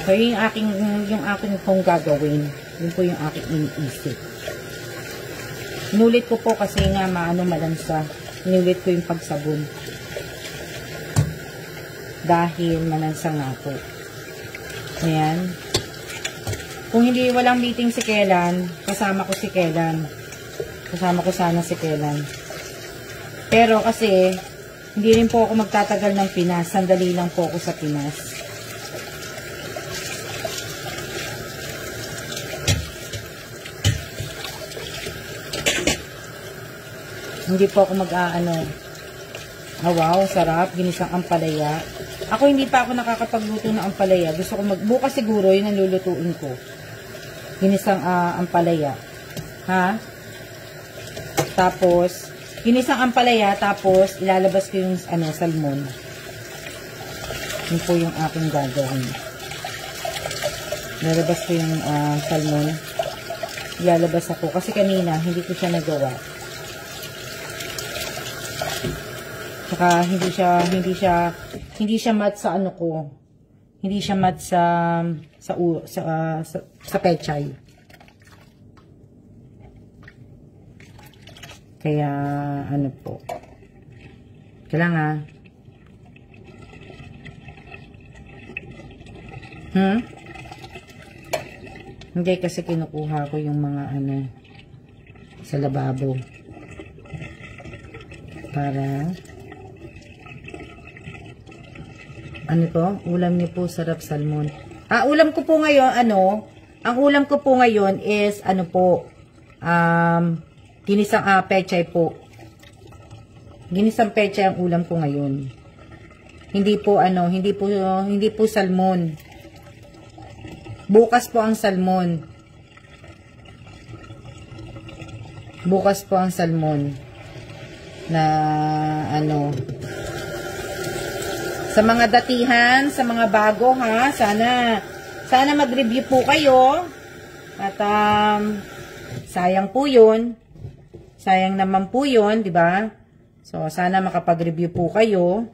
So, yung aking pong gagawin. Yun po yung aking iniisip. Inulit ko po kasi nga malansa. Inulit ko yung pagsabon. Dahil malansa nga po. Ayan. Kung hindi walang meeting si Kellan, kasama ko si Kellan. Kasama ko sana si Kellan. Pero kasi, hindi rin po ako magtatagal ng Pinas. Sandali lang po ako sa Pinas. Hindi po ako wow, sarap. Ginisang ampalaya. Ako hindi pa ako nakakapagluto ng ampalaya. Gusto ko bukas siguro yun ang lulutuin ko. Ginisang ampalaya. Ha? Tapos, ginisang ampalaya, tapos ilalabas ko yung salmon. Yun po yung aking gagawin. Ilalabas ko yung salmon. Ilalabas ako. Kasi kanina, hindi ko siya nagawa. Saka hindi siya mat sa ko. Hindi siya mat sa pechay. Kaya po. Kailangan Hindi kasi kinukuha ko yung mga sa lababo. Para ulam niyo po sarap salmon. Ulam ko po ngayon, ang ulam ko po ngayon is, ginisang pechay po. Ginisang pechay ang ulam ko ngayon. Hindi po salmon. Bukas po ang salmon. Bukas po ang salmon na ano. Sa mga datihan, sa mga bago ha, sana mag-review po kayo. At sayang po 'yun. Sayang naman po 'yun, 'di ba? So sana makapag-review po kayo.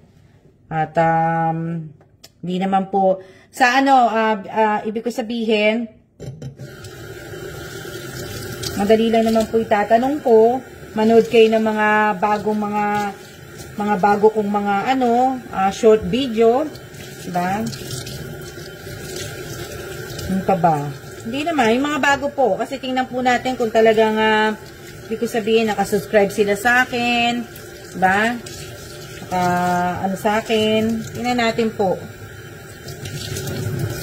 At hindi naman po sa ano, ibig ko sabihin, madali lang naman po itatanong ko. Manood kayo ng mga bagong mga bago kong mga ano, short video, diba? Ano pa ba? Hindi naman, yung mga bago po. Kasi tingnan po natin kung talagang, ibig ko sabihin, nakasubscribe sila sa akin, diba? Ano sa akin. Tingnan natin po.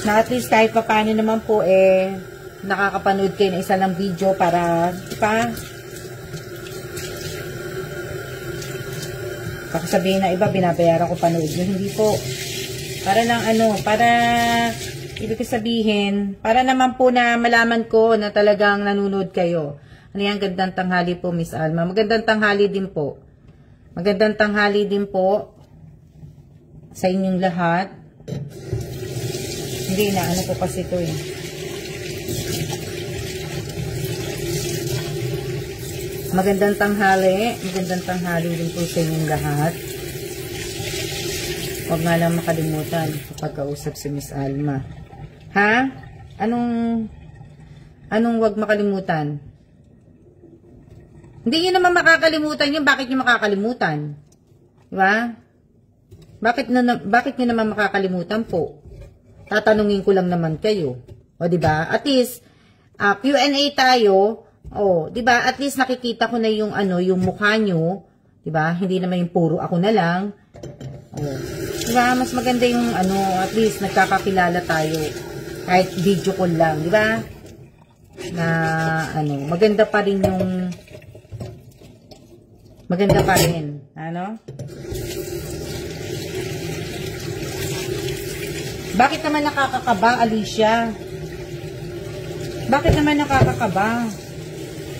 Na at least kahit pa paano naman po nakakapanood kayo ng isa lang video para baka sabihin na iba binabayaran ko panood nyo. Hindi po. Para lang ano, para ibig ko sabihin, para naman po na malaman ko na talagang nanonood kayo. Ano yan, gandang tanghali po, Miss Alma. Magandang tanghali din po. Magandang tanghali din po sa inyong lahat. Hindi na, ano po kasi ito eh. Magandang tanghali din po sa inyong lahat. Huwag nga lang makalimutan kapag kausap si Miss Alma. Ha? Anong huwag makalimutan? Hindi nyo naman makakalimutan yun. Bakit nyo makakalimutan? Diba? Bakit nyo naman makakalimutan po? Tatanungin ko lang naman kayo. O, diba? At least, Q&A tayo. O, diba? At least nakikita ko na yung, yung mukha nyo. Diba? Hindi naman yung puro ako na lang. O, diba? Mas maganda yung, at least nagkakakilala tayo. Kahit video call lang. Diba? Na, maganda pa rin yung, maganda pa rin. Bakit naman nakakakaba, Alicia? Bakit naman nakakakaba?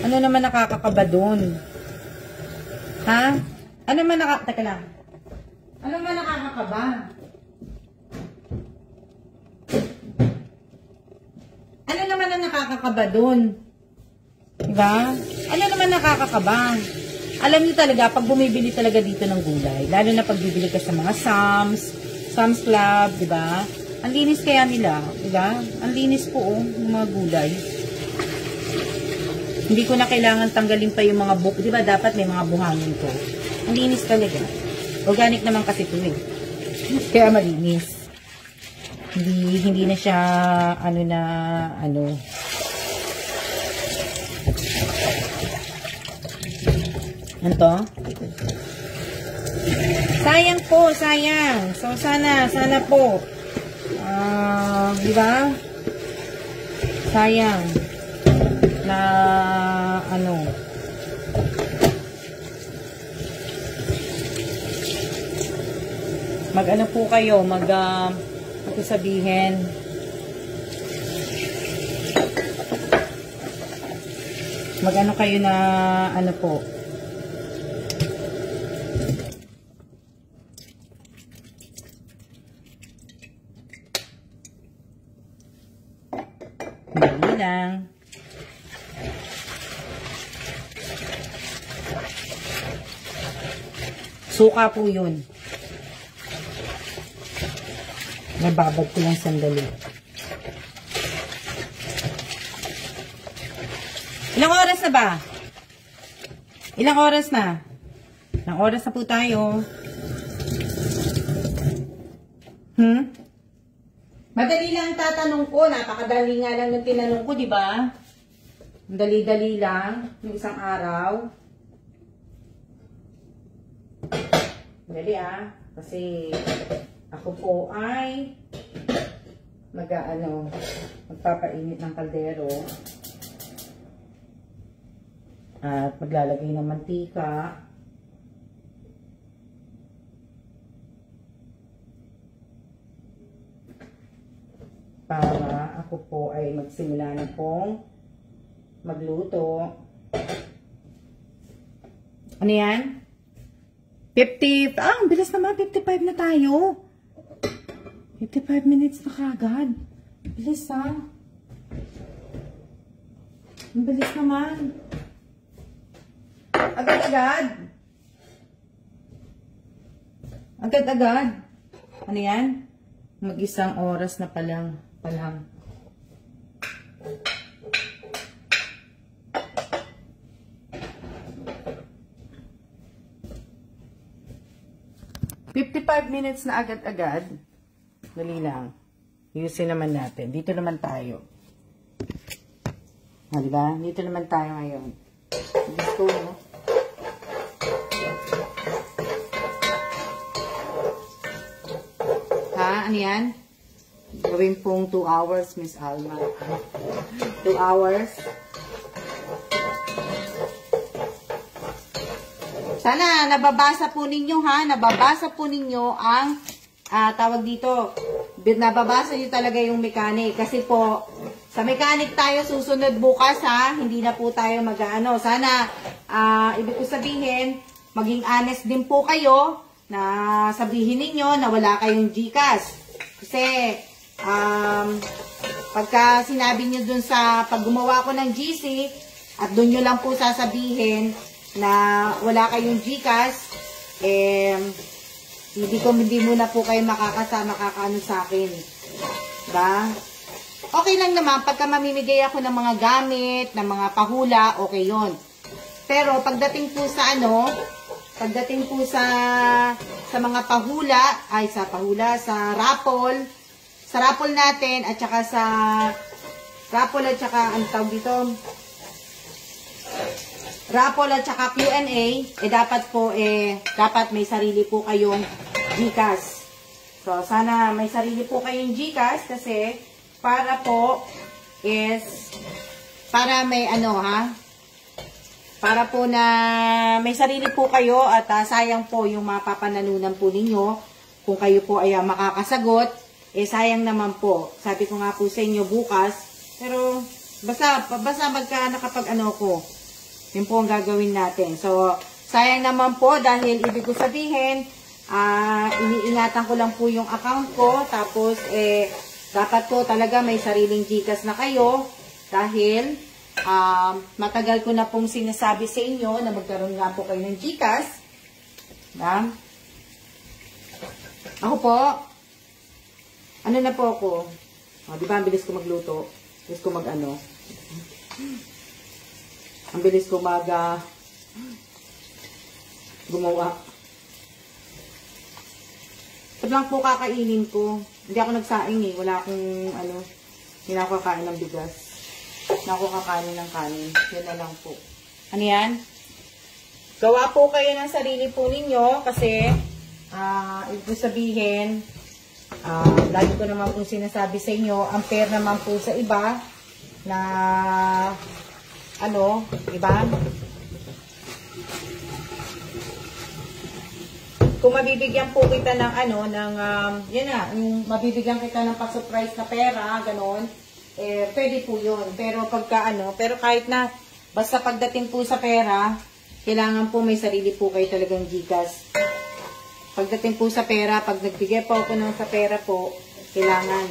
Ano naman nakakakaba doon? Ha? Ano naman Teka lang. Ano naman nakakakaba? Ano naman ang nakakakaba doon? Diba? Ano naman nakakakaba? Alam niyo talaga, pag bumibili talaga dito ng gulay, lalo na pag bibili ka sa mga Sam's Club, diba? Ang linis kaya nila, diba? Ang linis po, ng mga gulay. Hindi ko na kailangan tanggalin pa yung mga buhok, diba? Dapat may mga buhangin ko. Ang linis talaga. Organic naman kasi ito eh. Kaya malinis. Hindi na siya, ano. Ano to? Sayang po, sayang. So, sana po. Diba? Sayang. Na, mag-ano po kayo, ako sabihin, mag-ano kayo na, po, Dali lang. Suka po yun. Nababad ko lang sandali. Ilang oras na ba? Ilang oras na? Ilang oras na po tayo? Madali lang tatanong ko. Napakadali nga lang ng tinanong ko, di ba? Dali-dali lang. Yung isang araw. Dali kasi ako po ay magpapainit ng kaldero at maglalagay ng mantika para ako po ay magsimula na pong magluto. Ano yan? 50, ang bilis naman, 55 na tayo. 55 minutes na kagad. Bilis ha. Ang bilis naman. Agad-agad. Agad-agad. Ano yan? Mag-isang oras na palang. 55 minutes na agad-agad. Dali lang. Ayusin naman natin. Dito naman tayo. Diba? Dito naman tayo ngayon. Let's go, no? Ha? Ano yan? Gawin pong 2 hours, Miss Alma. 2 hours. Sana nababasa po ninyo ha, nababasa po ninyo ang tawag dito. Nababasa niyo talaga yung mechanic kasi po sa mechanic tayo susunod bukas ha, hindi na po tayo mag-aano. Sana ibig ko sabihin, maging honest din po kayo na sabihin ninyo na wala kayong GCash. Kasi pagka sinabi niyo dun sa pag gumawa ko ng GC at dun niyo lang po sasabihin na wala kayong GCash, hindi muna po kayo makakaano sa akin. Diba? Okay lang naman, pagka mamimigay ako ng mga gamit, ng mga pahula, okay yon. Pero pagdating po sa mga pahula, sa raffle natin, at saka sa raffle at saka, ang tawag dito, raffle at saka Q&A, dapat may sarili po kayong GCash. So, sana may sarili po kayong GCash kasi para may para po na may sarili po kayo at sayang po yung mapapanalunan po ninyo kung kayo po ay makakasagot, sayang naman po. Sabi ko nga po sa inyo bukas, pero basta magka nakapag-ano ko, yun po ang gagawin natin. So, sayang naman po dahil ibig ko sabihin, iniingatan ko lang po yung account ko. Tapos, dapat po talaga may sariling GCash na kayo dahil matagal ko na pong sinasabi sa inyo na magkaroon nga po kayo ng GCash. Ako po, ano na po ako? Di ba, ang bilis ko magluto? Bilis ko mag-ano? Ang bilis ko gumawa. Ito lang po kakainin ko. Hindi ako nagsaing eh. Wala akong hindi na ako kakain ng bigas. Hindi na ako kakain ng kanin. Yan na lang po. Ano yan? Gawa po kayo ng sarili po ninyo kasi ibig sabihin, lagi ko naman po sinasabi sa inyo, ang fair naman po sa iba na diba? Kung mabibigyan po kita ng mabibigyan kita ng pa-surprise na pera, ganon, pwede po yun. Pero pero kahit na, basta pagdating po sa pera, kailangan po may sarili po kayo talagang GCash. Pagdating po sa pera, pag nagbigay po ako ng sa pera po, kailangan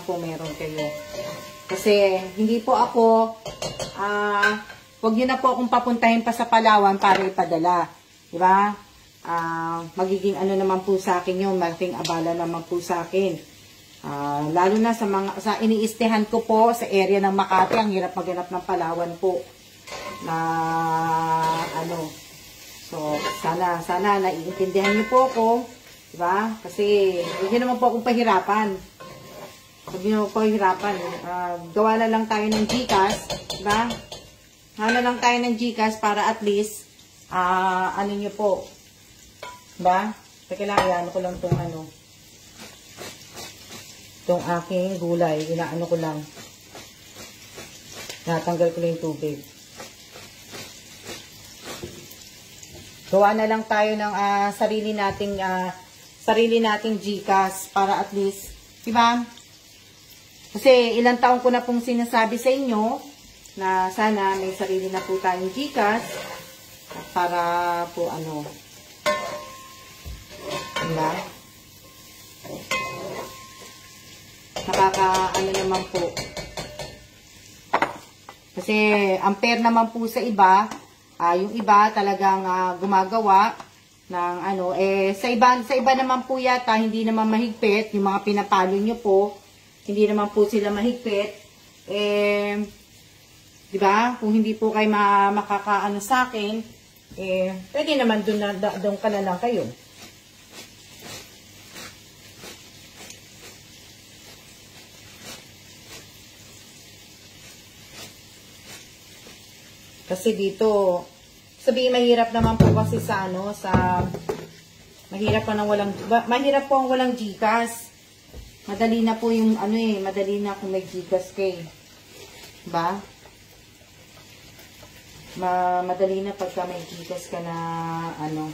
po meron kayo. Kasi, hindi po ako, wag nyo na po akong papuntahin pa sa Palawan para ipadala. Diba? Magiging naman po sa akin yun, malaking abala naman po sa akin. Lalo na sa iniistehan ko po, sa area ng Makati, ang hirap maghanap ng Palawan po. So, sana naiintindihan niyo po ako. Diba? Kasi, hindi naman po akong pahirapan. Huwag nyo po hirapan. Gawa na lang tayo ng GCash. Diba? Gawa na lang tayo ng GCash para at least, nyo po. Diba? Kailangan ko lang itong aking gulay. Inaano ko lang. Natanggal ko lang yung tubig. Gawa na lang tayo ng sarili nating GCash para at least, diba? Kasi ilang taon ko na pong sinasabi sa inyo na sana may sarili na po tayong GCash para po ano, diba? Nakaka-ano naman po. Kasi ampere naman po sa iba, yung iba talagang gumagawa ng ano, sa iba naman po yata hindi naman mahigpit, yung mga pinapalo nyo po, hindi naman po sila mahigpit. Di ba? Kung hindi po kayo makakaano sa akin, pwede naman doon ka na lang kayo. Kasi dito, sabihin mahirap naman po kasi sa ano, mahirap po ang walang GCash. Madali na po yung ano madali na kung may GCash kay. Diba? Madali na pagka may GCash ka na ano,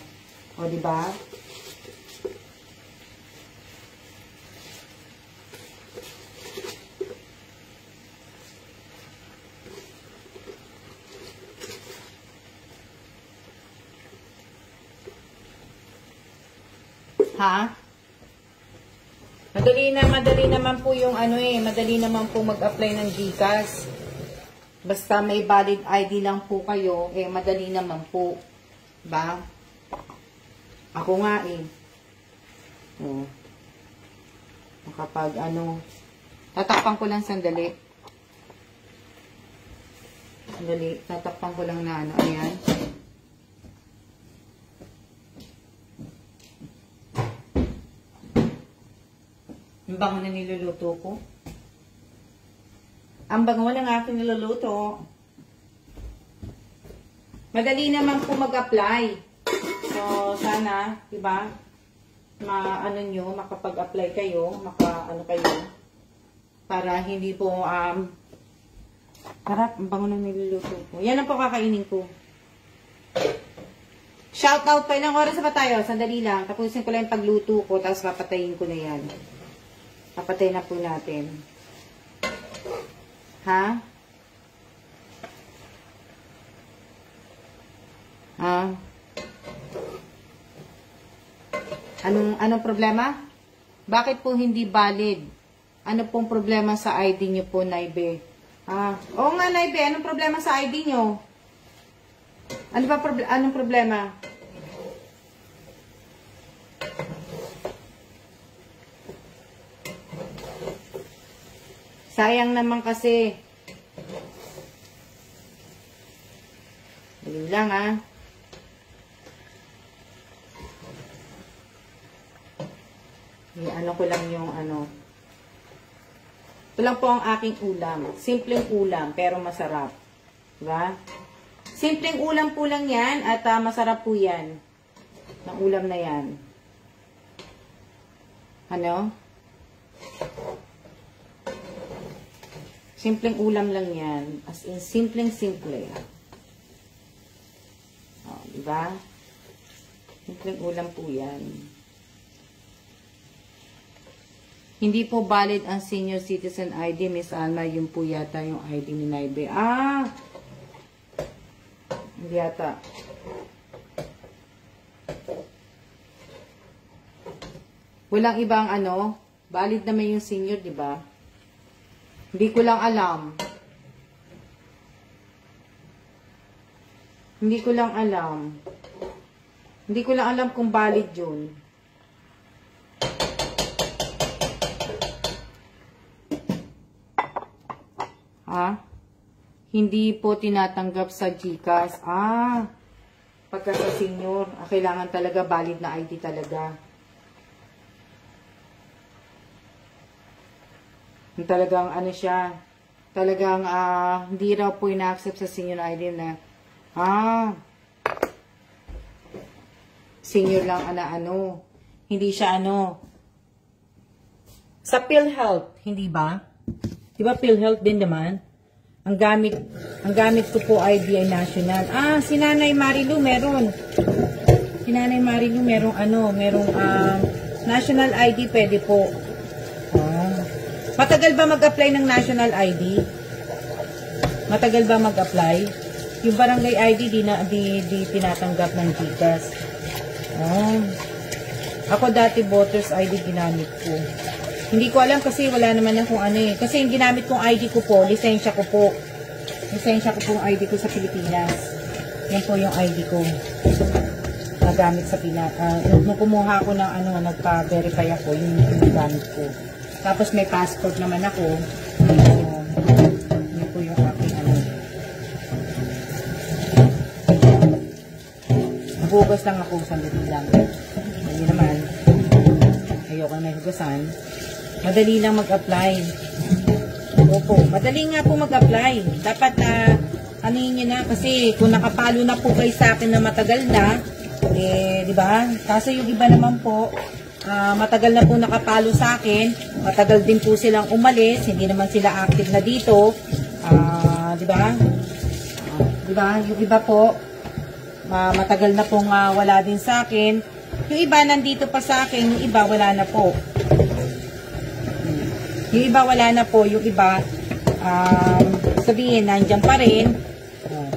o diba? Ha? Madali naman po yung ano madali naman po mag-apply ng GCash. Basta may valid ID lang po kayo, madali naman po. Diba? Ako nga kapag ano, tatakpan ko lang sandali. Sandali, tatakpan ko lang na ano, ayan. Ang bango na niluluto ko. Ang bango ng aking niluluto. Madali naman po mag-apply. So, sana, diba, maano nyo, makapag-apply kayo, maka-ano kayo, para hindi po, harap, ang bango na niluluto ko. Yan ang po kakainin ko. Shout out pa, ilang oras na ba tayo? Sandali lang. Tapusin ko lang yung pagluto ko, tapos papatayin ko na yan. Papatay na po natin. Ha? Ha? Anong problema? Bakit po hindi valid? Ano pong problema sa ID nyo po, Naibe? Oo nga, Naibe. Anong problema sa ID nyo? Anong problema? Sayang naman kasi. Dali lang ano ko lang yung ano. Ito lang po ang aking ulam. Simpleng ulam, pero masarap. Diba? Simpleng ulam po lang yan, at masarap po yan. Ang ulam na yan. Ano? Simpleng ulam lang yan. As in, simpleng-simple. Diba? Simpleng ulam po yan. Hindi po valid ang senior citizen ID, Miss Alma. Yun po yata yung ID ni Naibe. Hindi yata. Walang ibang ano. Valid naman yung senior, diba? Hindi ko lang alam. Hindi ko lang alam kung valid yun. Hindi po tinatanggap sa GCash. Pagka sa senior, kailangan talaga valid na ID talaga. Talagang ano siya, talagang hindi raw po ina-accept sa senior ID na senior lang ano, hindi siya ano. Sa PhilHealth, hindi ba? Di ba PhilHealth din naman? Ang gamit ko po ID ay national. Si Nanay Marilu meron. Si Nanay Marilu merong ano, merong national ID, pwede po. Matagal ba mag-apply ng national ID? Matagal ba mag-apply? Yung barangay ID, di tinatanggap ng GCash. Oh. Ako dati voters ID ginamit ko. Hindi ko alam kasi wala naman na kung ano eh. Kasi yung ginamit kong ID ko po, lisensya ko po. Lisensya ko po yung ID ko sa Pilipinas. Yan po yung ID ko. Nagamit sa nung kumuha ako ng ano, nagpa-verify ako, yung gamit ko. Tapos may passport naman ako. Yan po yung aking ano. Nagugas lang ako, sandali lang. Hindi naman. Ayoko na hugasan. Madali lang mag-apply. Opo, madali nga po mag-apply. Dapat na, ano yun na, kasi kung nakapalo na po kayo sa akin na matagal na, eh, di ba? Kaso yung iba naman po, matagal na po nakapalo sa akin, matagal din po silang umalis, hindi naman sila active na dito, di ba? Di ba? Yung iba po, matagal na pong wala din sa akin. Yung iba nandito pa sa akin, yung iba wala na po. Yung iba wala na po, yung iba sabihin nandyan pa rin.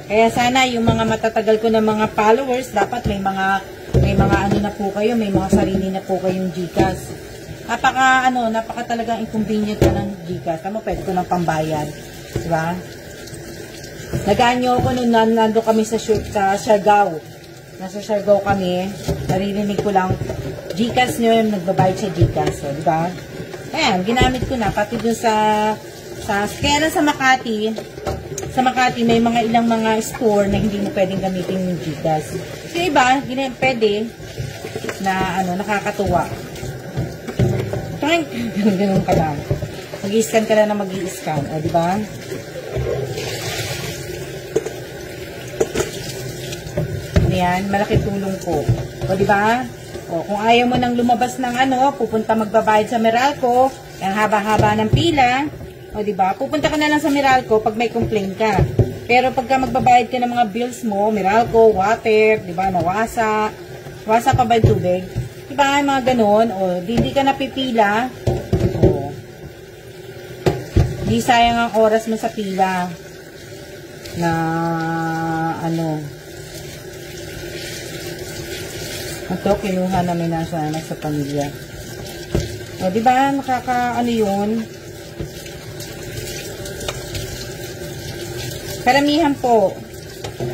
Kaya sana yung mga matatagal ko na mga followers, dapat may mga ano na po kayo, may mga sarili na po kayong GCash. Napaka talagang inconvenient na ng GCash. Tama, pwede ko ng pambayad. Diba? Naganyo ako nung nando kami sa Siargao. Nasa Siargao kami, naririnig ko lang, GCash nyo yung nagbabayad sa GCash. So, diba? Ayan, ginamit ko na, pati dun kaya lang sa Makati, may mga ilang mga store na hindi mo pwedeng gamitin yung GCash. Yung iba, pwede na nakakatuwa. Ganun ka lang. Mag-i-scan ka lang na mag-i-scan. O, diba? Yan, malaki tulong po. O, diba? O, kung ayaw mo nang lumabas ng pupunta magbabayad sa Meralco, ang haba-haba ng pila, o, diba? Pupunta ka na lang sa Meralco pag may complaint ka. Pero pagka magbabayad ka ng mga bills mo, Meralco, water, diba, nawasa pa ba yung tubig? Diba, mga ganun, o, hindi ka napipila, o, di sayang ang oras mo sa pila, na, ito, kinuha namin na sa pamilya. O, diba, yun, karamihan po,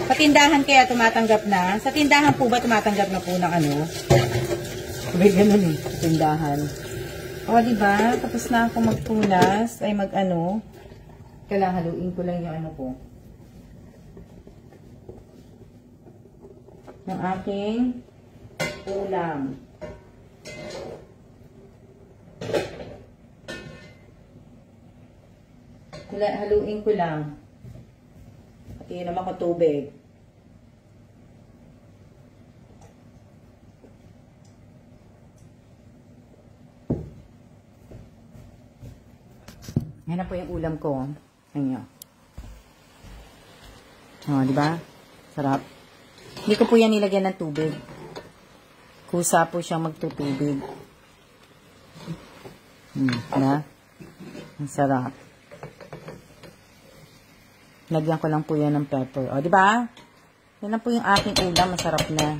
sa tindahan kaya tumatanggap na? Sa tindahan po ba tumatanggap na po ng May ganun sa tindahan. O, diba? Tapos na ako magpunas, ay kailangan haluin ko lang yung ko. Ng aking ulam. Haluin ko lang. Iinom ako tubig. Yan na po yung ulam ko. Ayan. O, diba? Sarap. Hindi ko po yan nilagyan ng tubig. Kusa po siyang magtutubig. Na? Ang sarap. Lagyan ko lang po yan ng pepper. O, diba? Yan lang po yung aking ulam. Masarap na.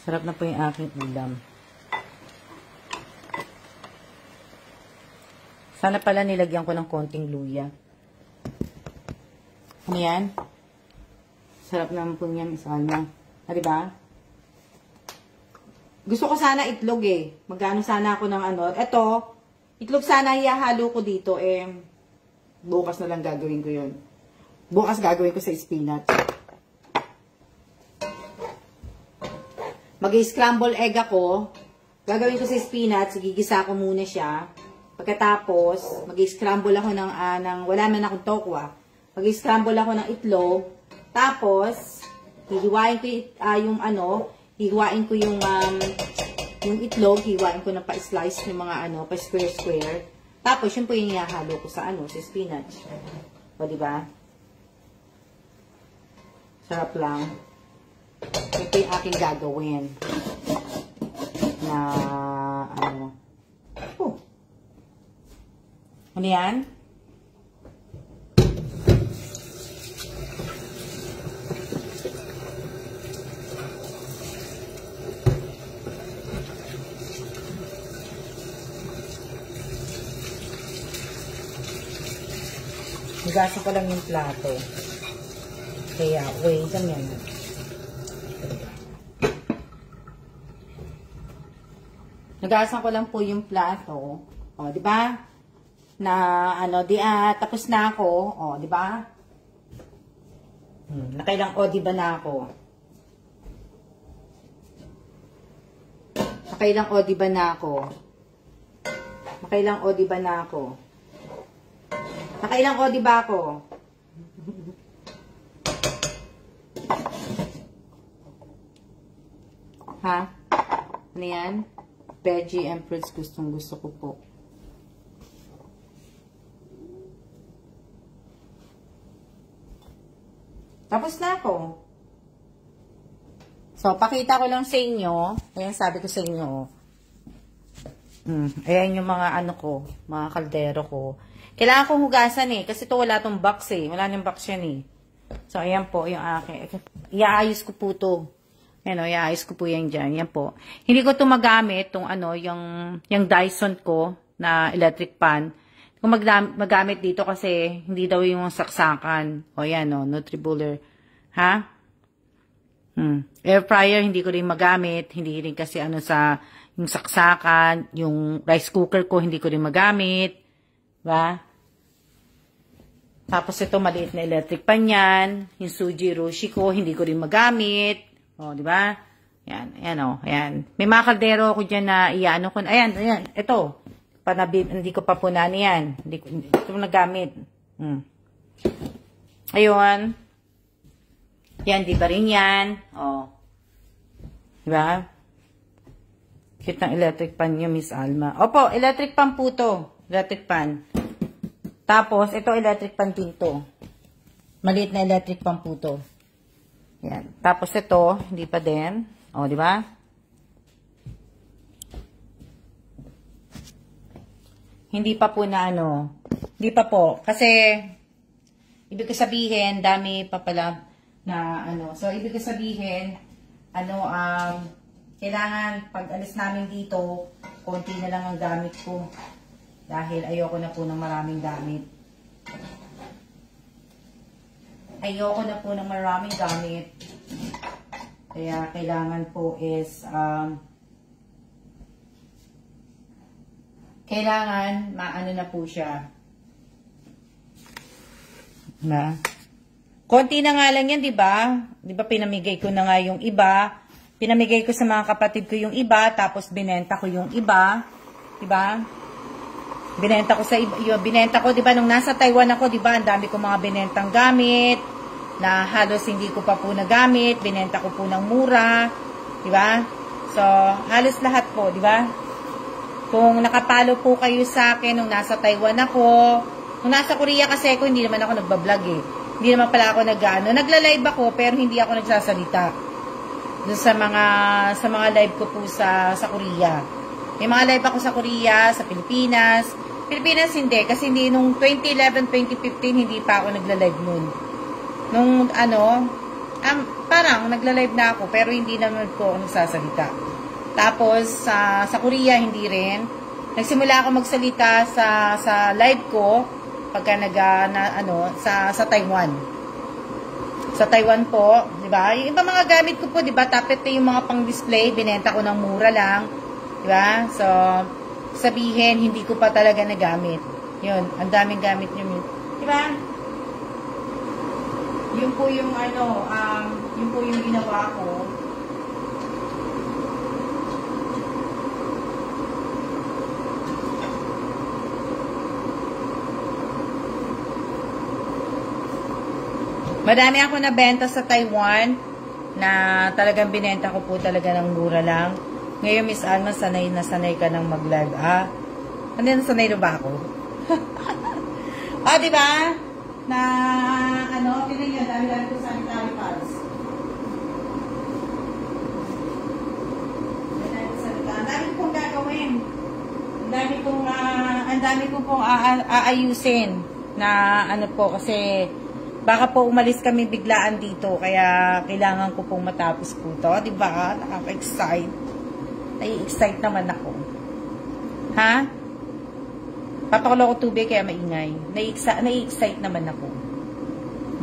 Sarap na po yung aking ulam. Sana pala nilagyan ko ng konting luya. Ano yan? Sarap naman po yan. Sana. O, diba? Gusto ko sana itlog eh. Magano sana ako ng Ito, itlog sana ihahalo ko dito, bukas na lang gagawin ko yun. Bukas gagawin ko sa spinach. Mag-scramble egg ako. Gagawin ko sa spinach, gigisa ko muna siya. Pagkatapos, mag-scramble ako wala man akong tokwa. Mag-scramble ako ng itlog. Tapos, hihiwain ko hihiwain ko yung itlog, hiwain ko na pa-slice ng mga pa-square-square. Tapos, yun po yung ihahalo ko sa sa spinach. O, diba? Sarap lang. Ito yung aking gagawin. Na, ano yan? Hugasan ko lang yung plato. Kaya, wait, ganyan. Hugasan ko lang po yung plato. O, di ba? Na, ano, tapos na ako. O, di ba? Nakailang o, di ba na ako? Nakailang o, di ba na ako? Nakailang o, di ba na ako? Nakailang o, di ba ako? Ha? Ano yan? Veggie and fruits, gustong gusto ko po. Tapos na ako. So, pakita ko lang sa inyo. Ayan, sabi ko sa inyo. Ayan yung mga ano ko, mga kaldero ko. Kailangan kong hugasan eh. Kasi ito wala tong box eh. Wala nang box yan eh. So, ayan po yung akin. Iaayos ko po to. Ayan o, iaayos ko po yan dyan. Yan po. Hindi ko to magamit, tong ano, yung Dyson ko na electric pan. Kung magamit dito kasi hindi daw yung saksakan. O yan o, Nutribuller. Ha? Air fryer, hindi ko rin magamit. Hindi rin kasi ano sa yung saksakan. Yung rice cooker ko, hindi ko rin magamit. Diba? Tapos ito, maliit na electric pan yan. Yung Suji Roshi ko, hindi ko rin magamit. O, diba? Yan, ayan o, ayan. May mga kaldero ako dyan na iyaano ko. Ayan, ayan, ito. Hindi ko pa punan yan. Hindi ko nagamit. Ayun. Yan, di ba rin yan? O. Diba? Cute ng electric pan niyo, Miss Alma. Opo, electric pan po to. Electric pan. Tapos, ito electric pan din to. Maliit na electric pan po to. Yan. Tapos ito, hindi pa din. O, di ba? Hindi pa po na ano. Hindi pa po. Kasi, ibig ko sabihin, dami pa pala na ano. So, ibig ko sabihin, ano, kailangan pag alis namin dito, konti na lang ang gamit ko. Dahil ayoko na po ng maraming gamit. Ayoko na po ng maraming gamit. Kaya kailangan po is kailangan maano na po siya. Na. Konti na nga lang yan, 'di ba? 'Di ba pinamigay ko na nga yung iba. Pinamigay ko sa mga kapatid ko yung iba, tapos binenta ko yung iba, 'di ba? Binenta ko sa iba, binenta ko, 'di ba, nung nasa Taiwan ako, 'di ba, ang dami ko mga binentang gamit na halos hindi ko pa po nagamit, binenta ko po ng mura, 'di ba? So, halos lahat po, 'di ba? Kung nakapalo po kayo sa akin nung nasa Taiwan ako, nung nasa Korea kasi ako, hindi naman ako nagbablog eh. Hindi naman pala ako nag-ano, nagla-live ako pero hindi ako nagsasalita. Doon sa mga live ko po sa Korea. May mga live ako sa Korea, sa Pilipinas. Pilipinas hindi, kasi hindi, nung 2011, 2015, hindi pa ako nagla-live noon. Nung ano, parang nagla-live na ako, pero hindi naman po ako nagsasalita. Tapos, sa Korea, hindi rin. Nagsimula ako magsalita sa live ko, pagka sa Taiwan. Sa Taiwan po, di ba? Yung iba mga gamit ko po, di ba? Tapos yung mga pang-display, binenta ko ng mura lang. Di ba? So, sabihin, hindi ko pa talaga nagamit. Yun, ang daming gamit nyo. Di ba? Yun po yung yun po yung ginawa ko. Madami ako nabenta sa Taiwan na talagang binenta ko po talaga ng mura lang. Ngayon, Miss Alma, sanay na sanay ka ng mag-live. Ano na sanay na ba ako? Di ba? Na, tinan nyo, dami-dami ko sanitary pads. Ang dami kong gagawin. Ang dami ko pong aayusin na kasi baka po umalis kami biglaan dito, kaya kailangan ko pong matapos po to. Diba? Nakaka-excite. Nai-excite naman ako. Ha? Papakulo ko tubig kaya maingay. Nai-excite naman ako.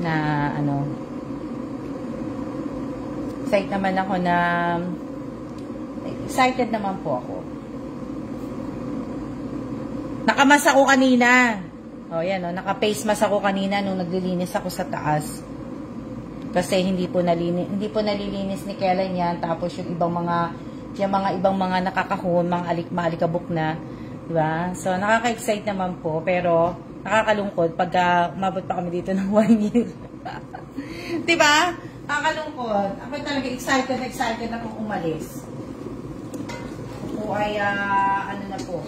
Na ano. Excited naman ako na excited naman po ako. Nakamas ako kanina. O yan o, naka-face mask ako kanina nung naglilinis ako sa taas. Kasi hindi po nalilinis ni Kellen yan. Tapos yung ibang mga nakakahon, mga maalikabok na, di ba? So nakaka-excite naman po, pero nakakalungkot pag umabot pa kami dito ng 1 year. Di ba? Nakakalungkot. Ako talaga excited na pong umalis. Ako ay ano na po,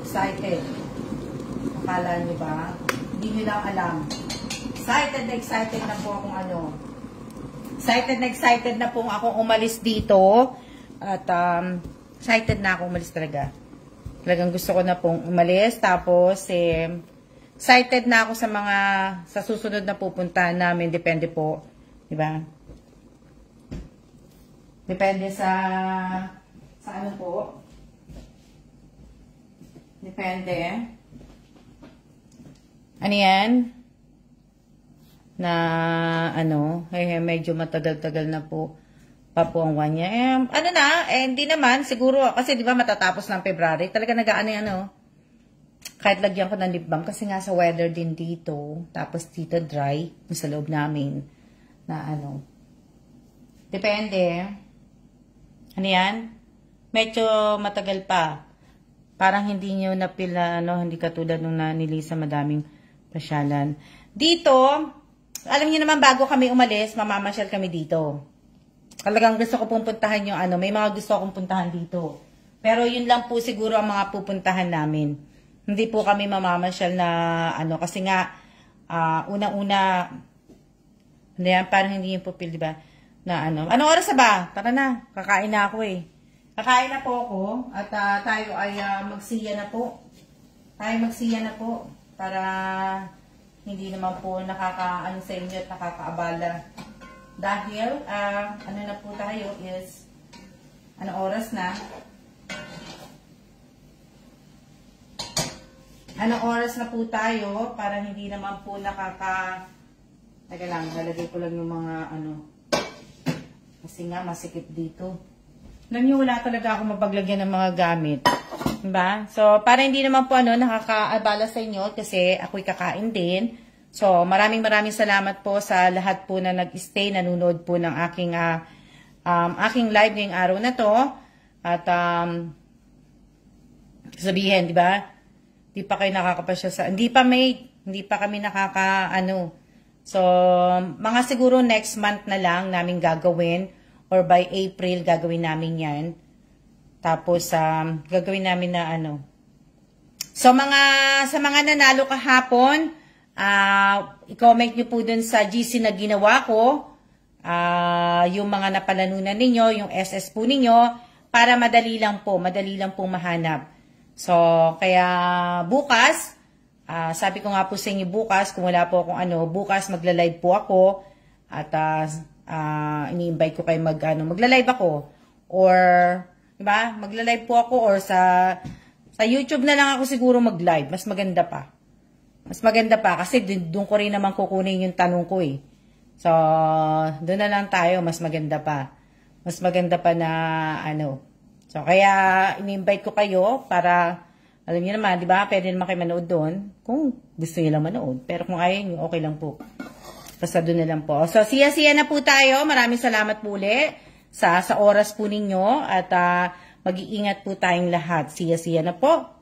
excited. Akala nyo ba? Hindi nyo lang alam. Excited na po akong ano. Excited na po akong umalis dito. At excited na akong umalis talaga. Talagang gusto ko na pong umalis. Tapos, excited na ako sa susunod na pupuntahan namin. Depende po. Diba? Depende sa ano po. Depende. Ano yan? Na ano, medyo matagal-tagal na po pa po ang 1 year. Ano na, hindi naman, siguro, kasi di ba matatapos ng February, talaga nag-ano, kahit lagyan ko ng lip balm, kasi nga sa weather din dito, tapos dito dry, sa loob namin, na ano, depende. Ano yan? Medyo matagal pa. Parang hindi nyo napila, hindi katulad nung nanilisa madaming pasyalan. Dito, alam niyo naman bago kami umalis, mamamasyal kami dito. Talagang gusto ko pong puntahan yung may mga gusto akong puntahan dito. Pero yun lang po siguro ang mga pupuntahan namin. Hindi po kami mamamasyal na kasi nga, unang-una, parang hindi yung pupil, diba? Na anong oras na ba? Tara na, kakain na ako Kakain na po ako at tayo ay magsiya na po. Para hindi naman po nakakaano sa inyo at nakakaabala. Dahil, na po tayo is, oras na? Anong oras na po tayo para hindi naman po Teka lang, lalagay ko lang yung mga kasi nga masikip dito. Alam niyo, wala talaga ako mapaglagyan ng mga gamit. Diba? So, para hindi naman po nakakaabala sa inyo kasi ako'y kakain din. So, maraming salamat po sa lahat po na nag-stay, nanonood po ng aking live ngayong araw na to. At, sabihin, di ba? Hindi pa kayo nakakapasya hindi pa kami So, mga siguro next month na lang namin gagawin or by April gagawin namin yan. Tapos, gagawin namin na So, sa mga nanalo kahapon, i-comment nyo po dun sa GC na ginawa ko, yung mga napalanunan ninyo, yung SS po ninyo, para madali lang po mahanap. So, kaya bukas, sabi ko nga po sa inyo bukas, kung wala po akong bukas magla-live po ako, at ini-invite ko kayo magla-live ako, or, diba, magla-live po ako, or sa YouTube na lang ako siguro mag-live, mas maganda pa. Kasi doon ko rin naman kukunin yung tanong ko So, doon na lang tayo, mas maganda pa. Mas maganda pa na So, kaya ini-invite ko kayo para, alam niyo naman, di ba, pwede naman kayo manood doon kung gusto niyo lang manood. Pero kung ayaw niyo, okay lang po. Basta doon na lang po. So, siya na po tayo. Maraming salamat po ulit sa oras po ninyo at mag-iingat po tayong lahat. Siya na po.